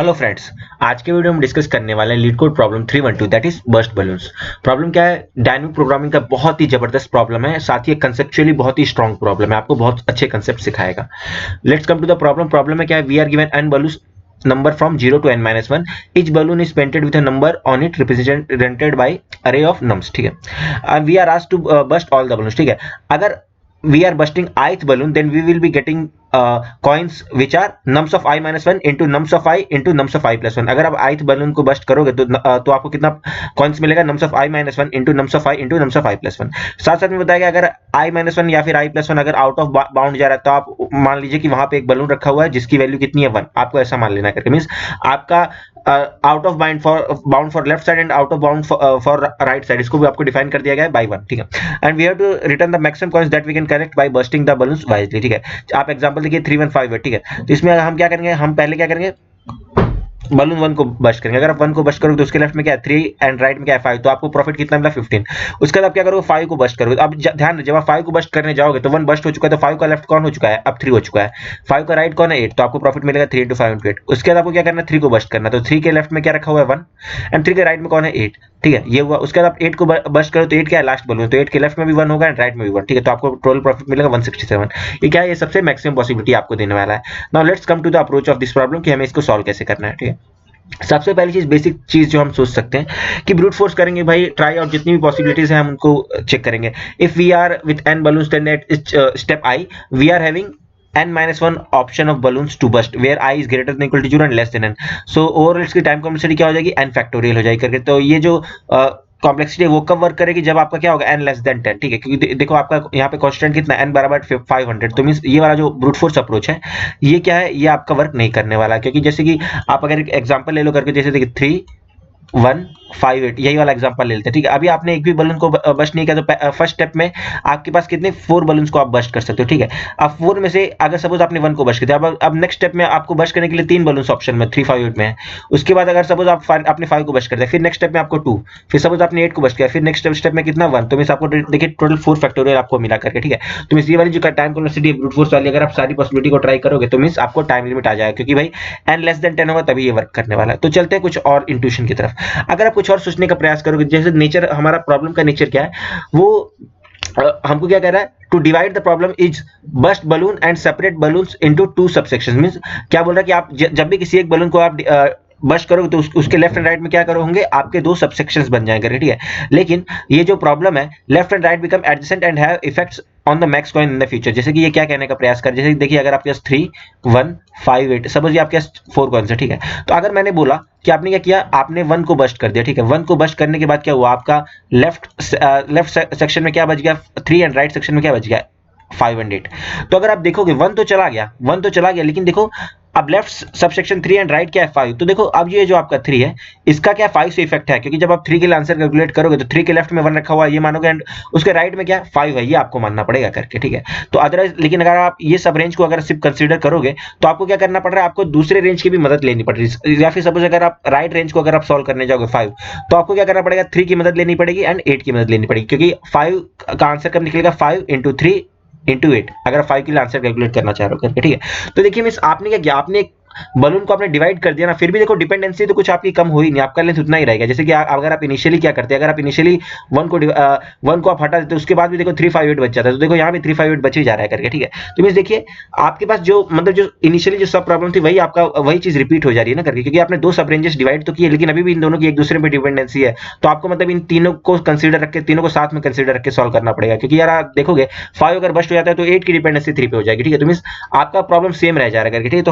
Hello friends, आज के video में डिस्कस करने वाले हैं leet code problem 312 that is burst balloons. Problem क्या है? डायनामिक प्रोग्रामिंग का बहुत ही जबरदस्त प्रॉब्लम है, साथ ही कंसेप्चुअली बहुत ही स्ट्रॉन्ग प्रॉब्लम है, आपको बहुत अच्छे कंसेप्ट सिखाएगा। Let's come to the problem. Problem में क्या है? We are given n balloons number from 0 to n-1. each balloon is painted with a number on it represented by array of nums। ठीक है, we are asked to burst all the balloons। ठीक है, अगर we are bursting ith balloon then we will be getting coins which are nums of i-1 into nums of i into nums of i+1। अगर आप ith balloon को bast करोगे तो आपको कितना कॉइन्स मिलेगा? nums of i-1 into nums of i into nums of i+1। साथ साथ में बताया अगर i-1 या फिर i+1 अगर आउट ऑफ बाउंड जा रहा है तो आप मान लीजिए कि वहां पे एक बलून रखा हुआ है जिसकी वैल्यू कितनी है 1, आपको ऐसा मान लेना करके। मींस आपका out of bound for left side and out of bound for right side, इसको भी आपको डिफाइन कर दिया गया है बाय 1। ठीक है, and we have to return the maximum coins that we can collect by bursting the balloons wisely. ठीक है, आप एग्जांपल देखिए 315 है। ठीक है, तो इसमें हम क्या करेंगे? हम पहले क्या करेंगे? बलून 1 को बस्ट करेंगे। अगर आप 1 को बस्ट करोगे तो उसके लेफ्ट में क्या है 3 एंड राइट में क्या है 5, तो आपको प्रॉफिट कितना मिला 15। उसके बाद आप क्या करोगे? 5 को बस्ट करोगे। अब ध्यान रहे, जब आप 5 को बस्ट करने जाओगे तो 1 बस्ट हो चुका है, तो 5 का लेफ्ट कौन हो चुका है? अब 3 हो चुका है। 5 का राइट कौन है? 8, तो आपको प्रॉफिट मिलेगा 3 into 5 into 8। उसके बाद आपको क्या करना है? 3 को बस्ट करना, तो 3 के लेफ्ट में क्या रखा हुआ है 1 एंड 3 के राइट में कौन है 8। ठीक है, ये हुआ। उसके बाद आप 8 को बस्ट करो तो 8 क्या है? लास्ट बलून, तो 8 के लेफ्ट में भी 1 होगा एंड राइट में भी 1। ठीक है, तो आपको टोटल प्रॉफिट मिलेगा 167। ये क्या है? ये सबसे मैक्सिमम पॉसिबिलिटी आपको देने वाला है। Now let's come to the approach of this problem कि हमें इसको सॉल्व कैसे करना है। ठीक है, सबसे पहली चीज, बेसिक चीज जो हम सोच सकते हैं कि ब्रूट फोर्स करेंगे भाई, ट्राई आउट जितनी भी पॉसिबिलिटीज है हम उनको चेक करेंगे। If we are with n balloons then at step I we are having n-1 option of balloons to burst where I is greater than equal to 0 and less than n। so overall इसकी time complexity क्या हो जाएगी? n factorial हो जाएगी करके। तो ये जो कॉम्प्लेक्सिटी वो कब वर्क करेगी? जब आपका क्या होगा? n less than 10। ठीक है, क्योंकि देखो आपका यहाँ पे कांस्टेंट कितना है? n बराबर 500। तो मींस ये वाला जो ब्रूट फोर्स अप्रोच है ये क्या है? ये आपका वर्क नहीं करने वाला, क्योंकि जैसे कि आप अगर एक एग्जांपल ले लो करके, जैसे देखिए 3-1-5-8 यही वाला एग्जांपल ले लेते हैं। ठीक है, अभी आपने एक भी बलून को बस्ट नहीं किया तो फर्स्ट स्टेप में आपके पास कितने 4 बलून्स को आप बस्ट कर सकते हो। ठीक है, अब 4 में से अगर सपोज आपने 1 को बस्ट किया, अब नेक्स्ट स्टेप में आपको बस्ट करने के लिए 3 बलून्स ऑप्शन में 3, 5, 8 में है। उसके बाद अगर सपोज आपने 5 को बस्ट कर दिया, फिर नेक्स्ट स्टेप में आपको 2, फिर सपोज आपने 8 को बस्ट किया, फिर नेक्स्ट स्टेप में कितना 1, तो मींस आपको देखिए टोटल 4 फैक्टोरियल आपको मिला करके। ठीक है, तो मींस ये वाली जो टाइम कॉम्प्लेक्सिटी ब्रूट फोर्स वाली अगर आप सारी पॉसिबिलिटी को ट्राई करोगे तो मींस आपको टाइम लिमिट आ जाएगा, क्योंकि भाई n लेस देन 10 होगा तभी ये वर्क करने वाला है। तो चलते हैं कुछ और इंट्यूशन की तरफ। अगर आप कुछ और सोचने का प्रयास करोगे, जैसे नेचर, हमारा प्रॉब्लम का नेचर क्या है? वो हमको क्या कह रहा है? To divide the problem is burst balloon and separate balloons into 2 subsections. Means क्या बोल रहा है कि आप जब भी किसी एक बलून को आप बस्ट करोगे तो उसके लेफ्ट एंड राइट में क्या करो होंगे? आपके 2 सबसेक्शंस बन जाएंगे। ठीक है, लेकिन ये जो प्रॉब्लम है, left and right become adjacent and have effects on the max coin in the future. जैसे कि ये क्या कहने का प्रयास कर, जैसे देखिए अगर आपके पास 3, 1, 5, 8 सपोज ये आपके पास 4 कॉइन्स है। ठीक है, तो अगर मैंने बोला कि आपने क्या किया? आपने 1 को बस्ट कर दिया। ठीक है, 1 को बस्ट करने के बाद क्या हुआ? आपका लेफ्ट सेक्शन में क्या बच गया? 3 एंड राइट सेक्शन में क्या बच गया? 5 एंड 8। तो अगर आप देखोगे 1 तो चला गया, लेकिन देखो अब लेफ्ट सबसेक्शन 3 एंड राइट क्या है 5। तो देखो अब ये जो आपका 3 है इसका क्या 5 से इफेक्ट है, क्योंकि जब आप 3 के लिए आंसर कैलकुलेट करोगे तो 3 के लेफ्ट में 1 रखा हुआ है ये मानोगे, एंड उसके राइट में क्या 5 है ये आपको मानना पड़ेगा करके। ठीक है, तो अदरवाइज, लेकिन अगर आप ये सब रेंज को अगर सिर्फ कंसीडर करोगे तो आपको क्या करना पड़ रहा है? आपको दूसरे रेंज की भी मदद लेनी पड़ रही है। या फिर सपोज अगर आप राइट रेंज को अगर आप सॉल्व करने जाओगे 5, तो आपको क्या करना पड़ेगा? 3 की मदद लेनी पड़ेगी एंड 8 की मदद लेनी पड़ेगी, क्योंकि 5 का आंसर कब निकलेगा? 5 into 3 into 8 अगर 5 के लिए आंसर कैलकुलेट करना चाह रहे हो करके। ठीक है, तो देखिए मिस आपने क्या किया? आपने बलून को आपने डिवाइड कर दिया ना, फिर भी देखो डिपेंडेंसी तो कुछ आपकी कम हुई नहीं, आपका लेंथ उतना ही रहेगा। जैसे कि अगर आप इनिशियली क्या करते हैं? अगर आप इनिशियली 1 को आप हटा देते, उसके बाद भी देखो 3, 5, 8 बच जाता है, तो देखो यहाँ भी 3, 5, 8 बच ही जा रहा है करके। ठीक है, तो मींस देखिए आपके पास जो मतलब जो इनिशियली जो सब प्रॉब्लम थी वही आपका वही चीज रिपीट हो जा रही है ना करके, क्योंकि आपने 2 सब रेंजेस डिवाइड तो किए, लेकिन अभी भी इन दोनों की एक दूसरे पे डिपेंडेंसी है। तो आपको मतलब इन तीनों को कंसीडर रख के, तीनों को साथ में कंसीडर रख के सॉल्व करना पड़ेगा, क्योंकि यार आप देखोगे 5 अगर बस्ट हो जाता है तो 8 की डिपेंडेंसी 3 पे हो जाएगी। ठीक है, तो मींस आपका प्रॉब्लम सेम रह जा रहा है करके। ठीक है, तो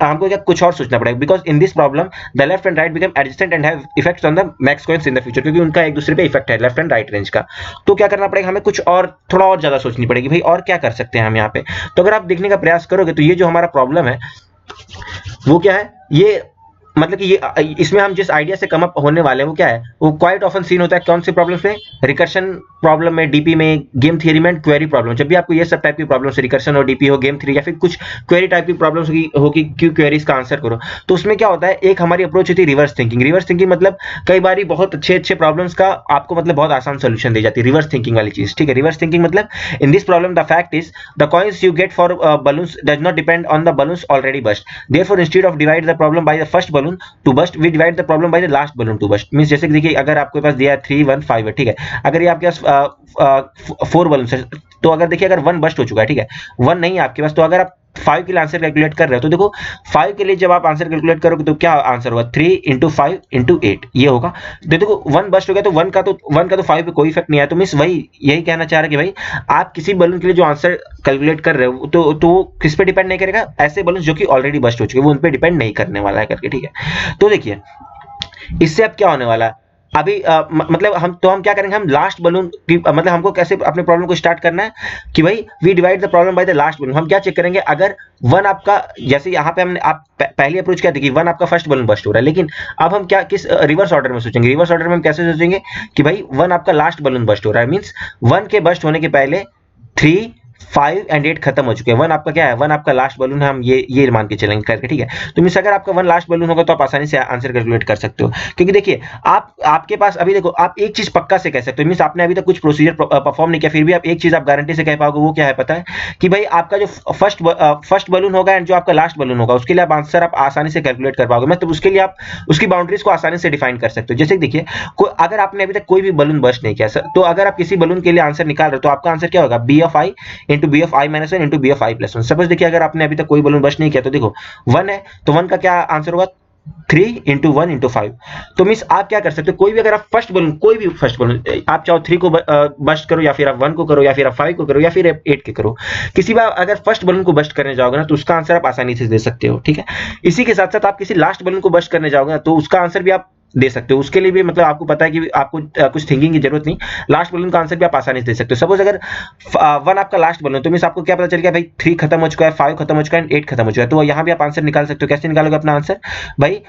हमको क्या कुछ और सोचना पड़ेगा, because in this problem the left and right become adjacent and have effects on the max coins in the future, क्योंकि उनका एक दूसरे पे इफेक्ट है लेफ्ट एंड राइट रेंज का। तो क्या करना पड़ेगा? हमें कुछ और थोड़ा और ज्यादा सोचनी पड़ेगी भाई, और क्या कर सकते हैं हम यहाँ पे। तो अगर आप देखने का प्रयास करोगे तो ये जो हमारा प्रॉब्लम है वो क्या है? ये मतलब कि ये इसमें हम जिस आइडिया से कम अप होने वाले हैं वो क्या है, वो क्वाइट ऑफन सीन होता है कौन से प्रॉब्लम्स में, रिकर्शन प्रॉब्लम में, डीपी में, गेम थ्योरी में, क्वेरी प्रॉब्लम। जब भी आपको ये सब टाइप की प्रॉब्लम से रिकर्शन और डीपी हो, गेम थ्योरी या फिर कुछ क्वेरी टाइप की प्रॉब्लम्स होगी क्यों क्वेरीज का आंसर करो, तो उसमें क्या होता है, एक हमारी अप्रोच होती है रिवर्स थिंकिंग। रिवर्स थिंकिंग मतलब कई बार बहुत अच्छे प्रॉब्लम्स का आपको मतलब बहुत आसान सोल्यूशन दी जाती है, रिवर्स थिंकिंग वाली चीज, ठीक है। रिवर्स थिंकिंग मतलब in this problem the fact is the coins you get for balloons does not depend on the balloons already burst, therefore instead of divide the problem by the first balloon to burst we divide the problem by the last balloon to burst। Means जैसे कि देखिए अगर आपके पास दिया है 3 1 5 है, ठीक है, अगर ये आपके पास 4 balloons है, तो अगर देखिए अगर 1 बस्ट हो चुका है, ठीक है, 1 नहीं है आपके पास, तो अगर आप 5 के लिए आंसर कैलकुलेट कर रहे हो तो देखो 5 के लिए जब आप आंसर कैलकुलेट करोगे तो क्या आंसर होगा, 3 × 5 × 8 ये होगा। देखो 1 बस्ट हो गया तो 1 का तो 5 पे कोई इफेक्ट नहीं आया, तो मींस वही यही कहना चाह रहा है कि भाई आप किसी बलून के लिए जो आंसर कैलकुलेट कर रहे हो तो वो किस पे डिपेंड नहीं करेगा, ऐसे बलून जो कि ऑलरेडी बस्ट हो चुके वो उन पे डिपेंड नहीं करने वाला है करके, ठीक है। तो देखिए इससे अब क्या होने वाला है, अभी मतलब हम क्या करेंगे, हम लास्ट बलून की मतलब हमको कैसे अपने प्रॉब्लम को स्टार्ट करना है कि भाई we divide the problem by the last balloon. हम क्या चेक करेंगे, अगर 1 आपका, जैसे यहाँ पे हमने आप पहली अप्रोच क्या थी कि 1 आपका फर्स्ट बलून बस्ट हो रहा है, लेकिन अब हम क्या किस रिवर्स ऑर्डर में सोचेंगे, रिवर्स ऑर्डर में हम कैसे सोचेंगे कि भाई 1 आपका लास्ट बलून बस्ट हो रहा है, मींस 1 के बस्ट होने के पहले 3 5 और 8 खत्म हो चुके हैं। 1 आपका क्या है, 1 आपका लास्ट बलून है, हम ये मान के चलेंगे करके, ठीक है। तो मींस अगर आपका 1 लास्ट बलून होगा तो आप आसानी से आंसर कैलकुलेट कर सकते हो, क्योंकि देखिए आपके पास अभी देखो आप एक चीज पक्का से कह सकते हो, मींस आपने अभी तक कुछ प्रोसीजर परफॉर्म नहीं किया, फिर भी आप एक चीज आप गारंटी से कह पाओगे, वो क्या है पता है कि भाई आपका जो फर्स्ट बलून होगा एंड जो आपका लास्ट बलून होगा उसके लिए आप आंसर आप आसानी से कैलकुलेट कर पाओगे, मतलब उसके लिए आप उसकी बाउंड्रीज को आसानी से डिफाइन कर सकते हो। जैसे देखिए अगर आपने अभी तक कोई भी बलून बस्ट नहीं किया तो अगर आप किसी बलून के लिए आंसर निकाल रहे हो तो आपका आंसर क्या होगा, B of I into B of I minus into b of i plus 1। Suppose देखिए अगर आपने अभी तक कोई बलून बस्ट नहीं किया तो देखो 1 है तो 1 का क्या आंसर होगा, 3 × 1 × 5। तो मींस आप क्या कर सकते हो, कोई भी अगर आप फर्स्ट बलून, कोई भी फर्स्ट बलून आप चाहो 3 को बस्ट करो या फिर आप 1 को करो या फिर आप 5 को करो या फिर 8 के करो, किसी बार अगर फर्स्ट बलून को बस्ट करने जाओगे ना तो उसका आंसर आप आसानी से दे सकते हो, ठीक है। इसी के साथ साथ आप किसी लास्ट बलून को बस्ट करने जाओगे ना तो उसका आंसर भी आप दे सकते हो, उसके लिए भी मतलब आपको पता है कि आपको कुछ थिंकिंग की जरूरत नहीं, लास्ट बलून का आंसर भी आप आसानी से दे सकते हो। सपोज अगर 1 आपका लास्ट बलून तो मींस आपको क्या पता चल गया भाई 3 खत्म हो चुका है, 5 खत्म हो चुका है, 8 खत्म हो चुका है, तो यहाँ भी आप आंसर निकाल सकते हो। कैसे निकालोगे अपना आंसर, भाई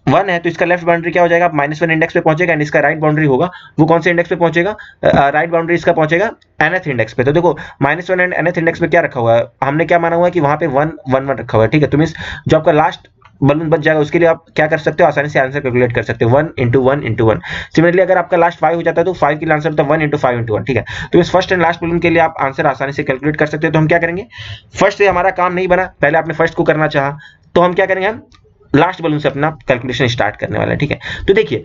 1 है तो इसका लेफ्ट बाउंड्री क्या हो जाएगा, -1 इंडेक्स पे पहुंचेगा एंड इसका राइट बाउंड्री होगा वो कौन से इंडेक्स पे पहुंचेगा, राइट बाउंड्री इसका पहुंचेगा nth इंडेक्स पे। तो देखो -1 एंड nth इंडेक्स पे क्या रखा हुआ है, हमने क्या माना हुआ है कि वहां पे 1 1 1 रखा हुआ है, ठीक है। तो मींस जो आपका लास्ट बलून बच जाएगा उसके लिए आप क्या कर सकते हो, आसानी से आंसर कैलकुलेट कर सकते हो, 1 × 1 × 1। सिमिलरली अगर आपका लास्ट 5 हो जाता है तो 5 के लिए आंसर होता है 1 × 5 × 1, ठीक है। तो इस फर्स्ट एंड लास्ट बलून के लिए आप आंसर आसानी से कैलकुलेट कर सकते हो। तो हम क्या करेंगे, फर्स्ट से हमारा काम नहीं बना, पहले आपने फर्स्ट को करना चाहा तो हम क्या करेंगे, हम लास्ट बलून से अपना कैलकुलेशन स्टार्ट करने वाला है, ठीक है। तो देखिए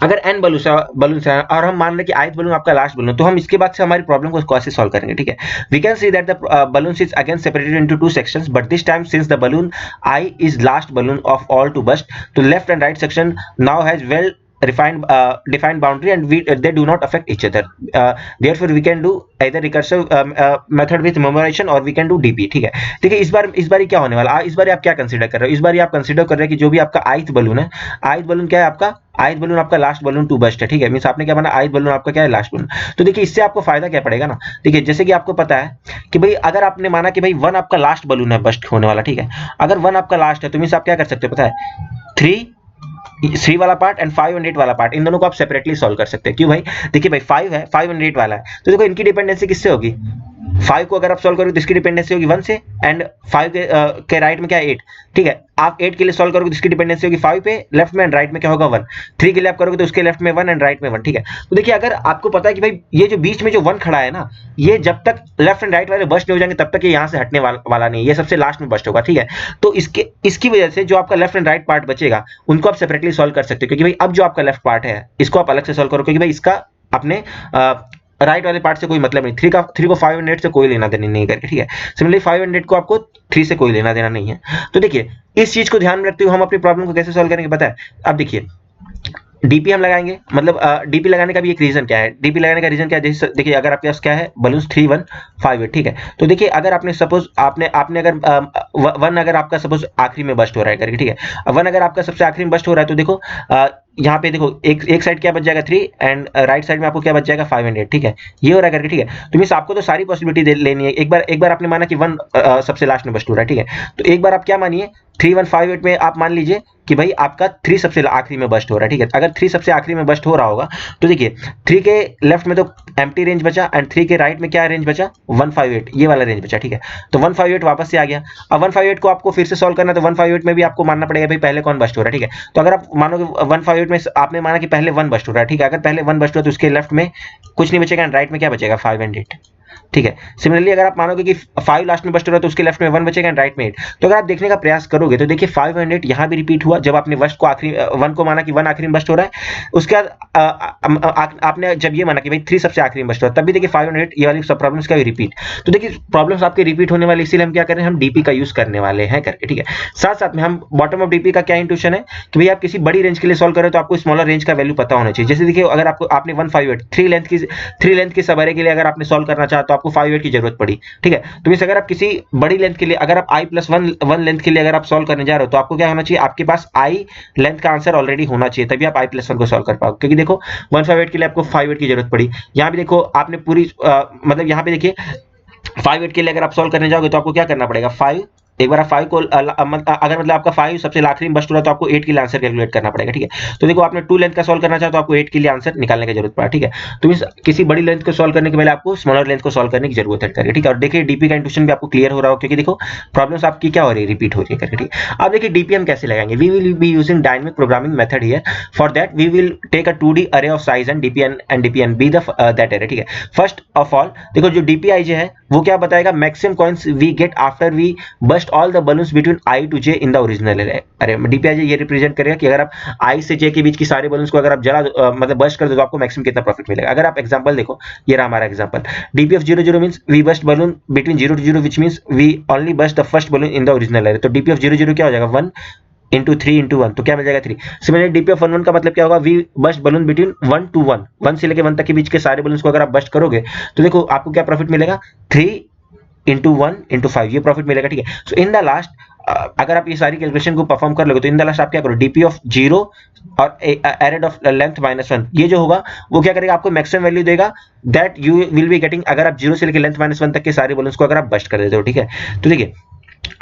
अगर n बलून है और हम मान लें कि ith बलून आपका लास्ट बलून, तो हम इसके बाद से हमारी प्रॉब्लम को कैसे सॉल्व करेंगे, ठीक है। We can see that the balloons is again separated into 2 sections, but this time since the balloon I is last balloon of all to burst, the left and right section now has well defined boundary and they do not affect each other, therefore we can do either recursive method with memorization or we can do dp, ठीक है। देखिए इस बार क्या होने वाला, इस बार आप क्या कंसीडर कर रहे हो, इस बार आप कंसीडर कर रहे हैं कि जो भी आपका ith बलून है, ith बलून क्या है आपका, ith बलून आपका लास्ट बलून टू बस्ट है, ठीक है। मींस आपने क्या माना, ith बलून आपका क्या है, लास्ट बलून। तो देखिए इससे आपको फायदा क्या पड़ेगा ना, देखिए जैसे कि आपको पता है कि भाई अगर आपने माना कि भाई 1 आपका लास्ट बलून है बस्ट होने वाला, ठीक है, अगर 1 आपका लास्ट है तो मींस आप क्या कर सकते हो पता है, 3 वाला पार्ट एंड 5 और 8 वाला पार्ट, इन दोनों को आप सेपरेटली सॉल्व कर सकते हैं। क्यों भाई, देखिए भाई 5 है, 5 और 8 वाला है, तो देखो इनकी डिपेंडेंसी किससे होगी, 5 को अगर आप सॉल्व करोगे तो इसकी डिपेंडेंसी होगी 1 से एंड 5 के राइट में क्या है 8, ठीक है। आप 8 के लिए सॉल्व करोगे तो इसकी डिपेंडेंसी होगी 5 पे लेफ्ट में एंड राइट में क्या होगा 1। 3 के लिए आप करोगे तो उसके लेफ्ट में 1 एंड राइट में 1, ठीक है। तो देखिए अगर आपको पता है कि भाई ये जो बीच में जो 1 खड़ा है ना, ये जब तक लेफ्ट एंड राइट वाले बस्ट नहीं हो जाएंगे तब तक ये यहाँ से हटने वाला नहीं, ये सबसे लास्ट में बस्ट होगा, ठीक है। तो इसकी वजह से जो आपका लेफ्ट एंड राइट पार्ट बचेगा उनको आप सेपरेटली सॉल्व कर सकते हो, क्योंकि भाई अब जो आपका लेफ्ट पार्ट है इसको आप अलग से सॉल्व करो, क्योंकि भाई इसका अपने राइट वाले पार्ट से कोई मतलब नहीं, 3 को 5 और 8 से कोई लेना देना नहीं करके, ठीक है। सिमिलरली 5 और 8 को आपको 3 से कोई लेना देना नहीं है। तो देखिए इस चीज को ध्यान में रखते हुए हम अपनी प्रॉब्लम को कैसे सॉल्व करेंगे पता है। अब देखिए डीपी हम लगाएंगे, मतलब डीपी लगाने का भी एक रीजन क्या है, डीपी लगाने का रीजन क्या है, देखिए अगर आपके पास क्या है बलून्स 3 1 5 8, ठीक है। तो देखिए अगर आपने सपोज आपने अगर 1 अगर आपका सपोज आखिरी में बस्ट हो रहा है करके, ठीक है, 1 अगर आपका सबसे आखिरी में बस्ट हो रहा है तो देखो यहाँ पे देखो एक साइड क्या बच जाएगा 3 एंड राइट साइड में आपको क्या बच जाएगा 5 एंड 8, ठीक है, ये हो रहा है करके, ठीक है। तो मींस आपको तो सारी पॉसिबिलिटी लेनी है। एक बार आपने माना कि 1 सबसे लास्ट में बस्ट हो रहा है, ठीक है, तो एक बार आप क्या मानिए 3158 में आप मान लीजिए कि भाई आपका 3 सबसे आखिरी में बस्ट हो रहा है, ठीक है। अगर 3 सबसे आखिरी में बस्ट हो रहा होगा तो देखिए 3 के लेफ्ट में तो एम्प्टी रेंज बचा एंड 3 के राइट में क्या रेंज बचा 158, ये वाला रेंज बचा, ठीक है। तो 158 वापस से आ गया। अब 158 को आपको फिर से सॉल्व करना है तो 158 में भी आपको मानना पड़ेगा भाई पहले कौन बस्ट हो रहा है, ठीक है। तो अगर आप मानोगे 158 में आपने माना कि पहले 1 बस्ट हो रहा है, ठीक है, अगर पहले 1 बस्ट हो तो उसके लेफ्ट में कुछ नहीं बचेगा एंड राइट में क्या बचेगा 5 एंड 8, ठीक है। सिमिलरली अगर आप मानोगे कि 5 लास्ट में बस्ट हो रहा है तो उसके लेफ्ट में 1 बचेगा एंड राइट में 8। तो अगर आप देखने का प्रयास करोगे तो देखिए 5 एंड 8 यहाँ भी रिपीट हुआ जब आपने बस्ट को आखिरी 1 को माना कि 1 आखिरी में बस्ट हो रहा है। उसके बाद आपने जब ये माना कि भाई 3 सबसे आखिरी में बस्ट हो रहा है तब भी देखिए 5 एंड 8 ये वाली सब प्रॉब्लम्स का भी रिपीट। तो देखिए प्रॉब्लम्स आपके रिपीट होने वाले, इसीलिए हम क्या कर रहे हैं, हम डीपी का यूज करने वाले हैं करके, ठीक है। साथ साथ में हम बॉटम ऑफ डीपी का क्या इंट्यूशन है कि भाई आप किसी बड़ी रेंज के लिए सॉल्व करें तो आपको स्मॉलर रेंज का वैल्यू पता होना चाहिए। जैसे देखिए अगर आपने 158 3 लेंथ की सबअरे के लिए अगर आपने सॉल्व करना चाहा तो आपको 58 की जरूरत पड़ी, ठीक है। तो इस अगर आप किसी बड़ी लेंथ के लिए अगर आप i+1 लेंथ के लिए अगर आप सॉल्व करने जा रहे हो तो आपको क्या होना चाहिए, आपके पास i लेंथ का आंसर ऑलरेडी होना चाहिए, तभी आप i+1 को सॉल्व कर पाओगे। क्योंकि देखो 158 के लिए आपको 58 की जरूरत पड़ी, यहाँ भी देखो आपने पूरी मतलब यहाँ पे देखिए 58 के लिए अगर आप सॉल्व करने जाओगे तो आपको क्या करना पड़ेगा 5, एक बार आप 5 को अगर मतलब आपका 5 सबसे आखिरी में बस्ट हो रहा है तो आपको 8 के लिए आंसर कैलकुलेट करना पड़ेगा, ठीक है। तो देखो आपने 2 लेंथ का सॉल्व करना चाहा तो आपको 8 के लिए आंसर निकालने की जरूरत पड़ा, ठीक है। तो इस किसी बड़ी लेंथ को सॉल्व करने के पहले आपको स्मॉलर लेंथ को सॉल्व करने की जरूरत है करके, ठीक है। और देखिए डीपी का इंट्यूशन भी आपको क्लियर हो रहा हो क्योंकि देखो प्रॉब्लम्स आपकी क्या हो रही है, रिपीट हो रही है करके, ठीक है। अब देखिए डीपी हम कैसे लगाएंगे, we will be using dynamic programming method here. For that we will take a 2D array of size and DP N be the that array, ठीक है। फर्स्ट ऑफ ऑल देखो जो डीपीआईजे है वो क्या बताएगा, maximum coins we get after we burst all the balloons between I to J in the original array. DP I J ये represent करेगा कि अगर आप आई से जे के बीच की सारे बलून्स को अगर आप जला मतलब बस्ट कर दो तो आपको मैक्सिमम कितना प्रॉफिट मिलेगा। अगर आप एग्जांपल देखो, ये रहा हमारा example, DP of 00 means we burst balloon between 0 to 0 which means we only burst the first balloon in the original array. तो डीपी ऑफ 00 क्या हो जाएगा 1 इंटू 3 इंटू 1, तो क्या मिल जाएगा 3। सिमिलरली डीपी ऑफ 11 का मतलब क्या होगा, we burst balloon between 1 to 1, 1 से लेके 1 तक के बीच के सारे बलून्स को अगर आप बस्ट करोगे तो देखो आपको क्या प्रॉफिट मिलेगा 3 इंटू 1 इंटू 5, ये प्रॉफिट मिलेगा, ठीक है। सो इन द लास्ट अगर आप ये सारी कैलकुलेशन को परफॉर्म कर लोगे तो इन द लास्ट आप क्या करो, डीपी ऑफ 0 और एरेड ऑफ लेंथ -1, ये जो होगा वो क्या करेगा, आपको मैक्सिमम वैल्यू देगा that you will be getting अगर आप 0 से लेकर लेंथ -1 तक के सारे बलून्स को अगर आप बस्ट कर देते हो, ठीक है। तो देखिए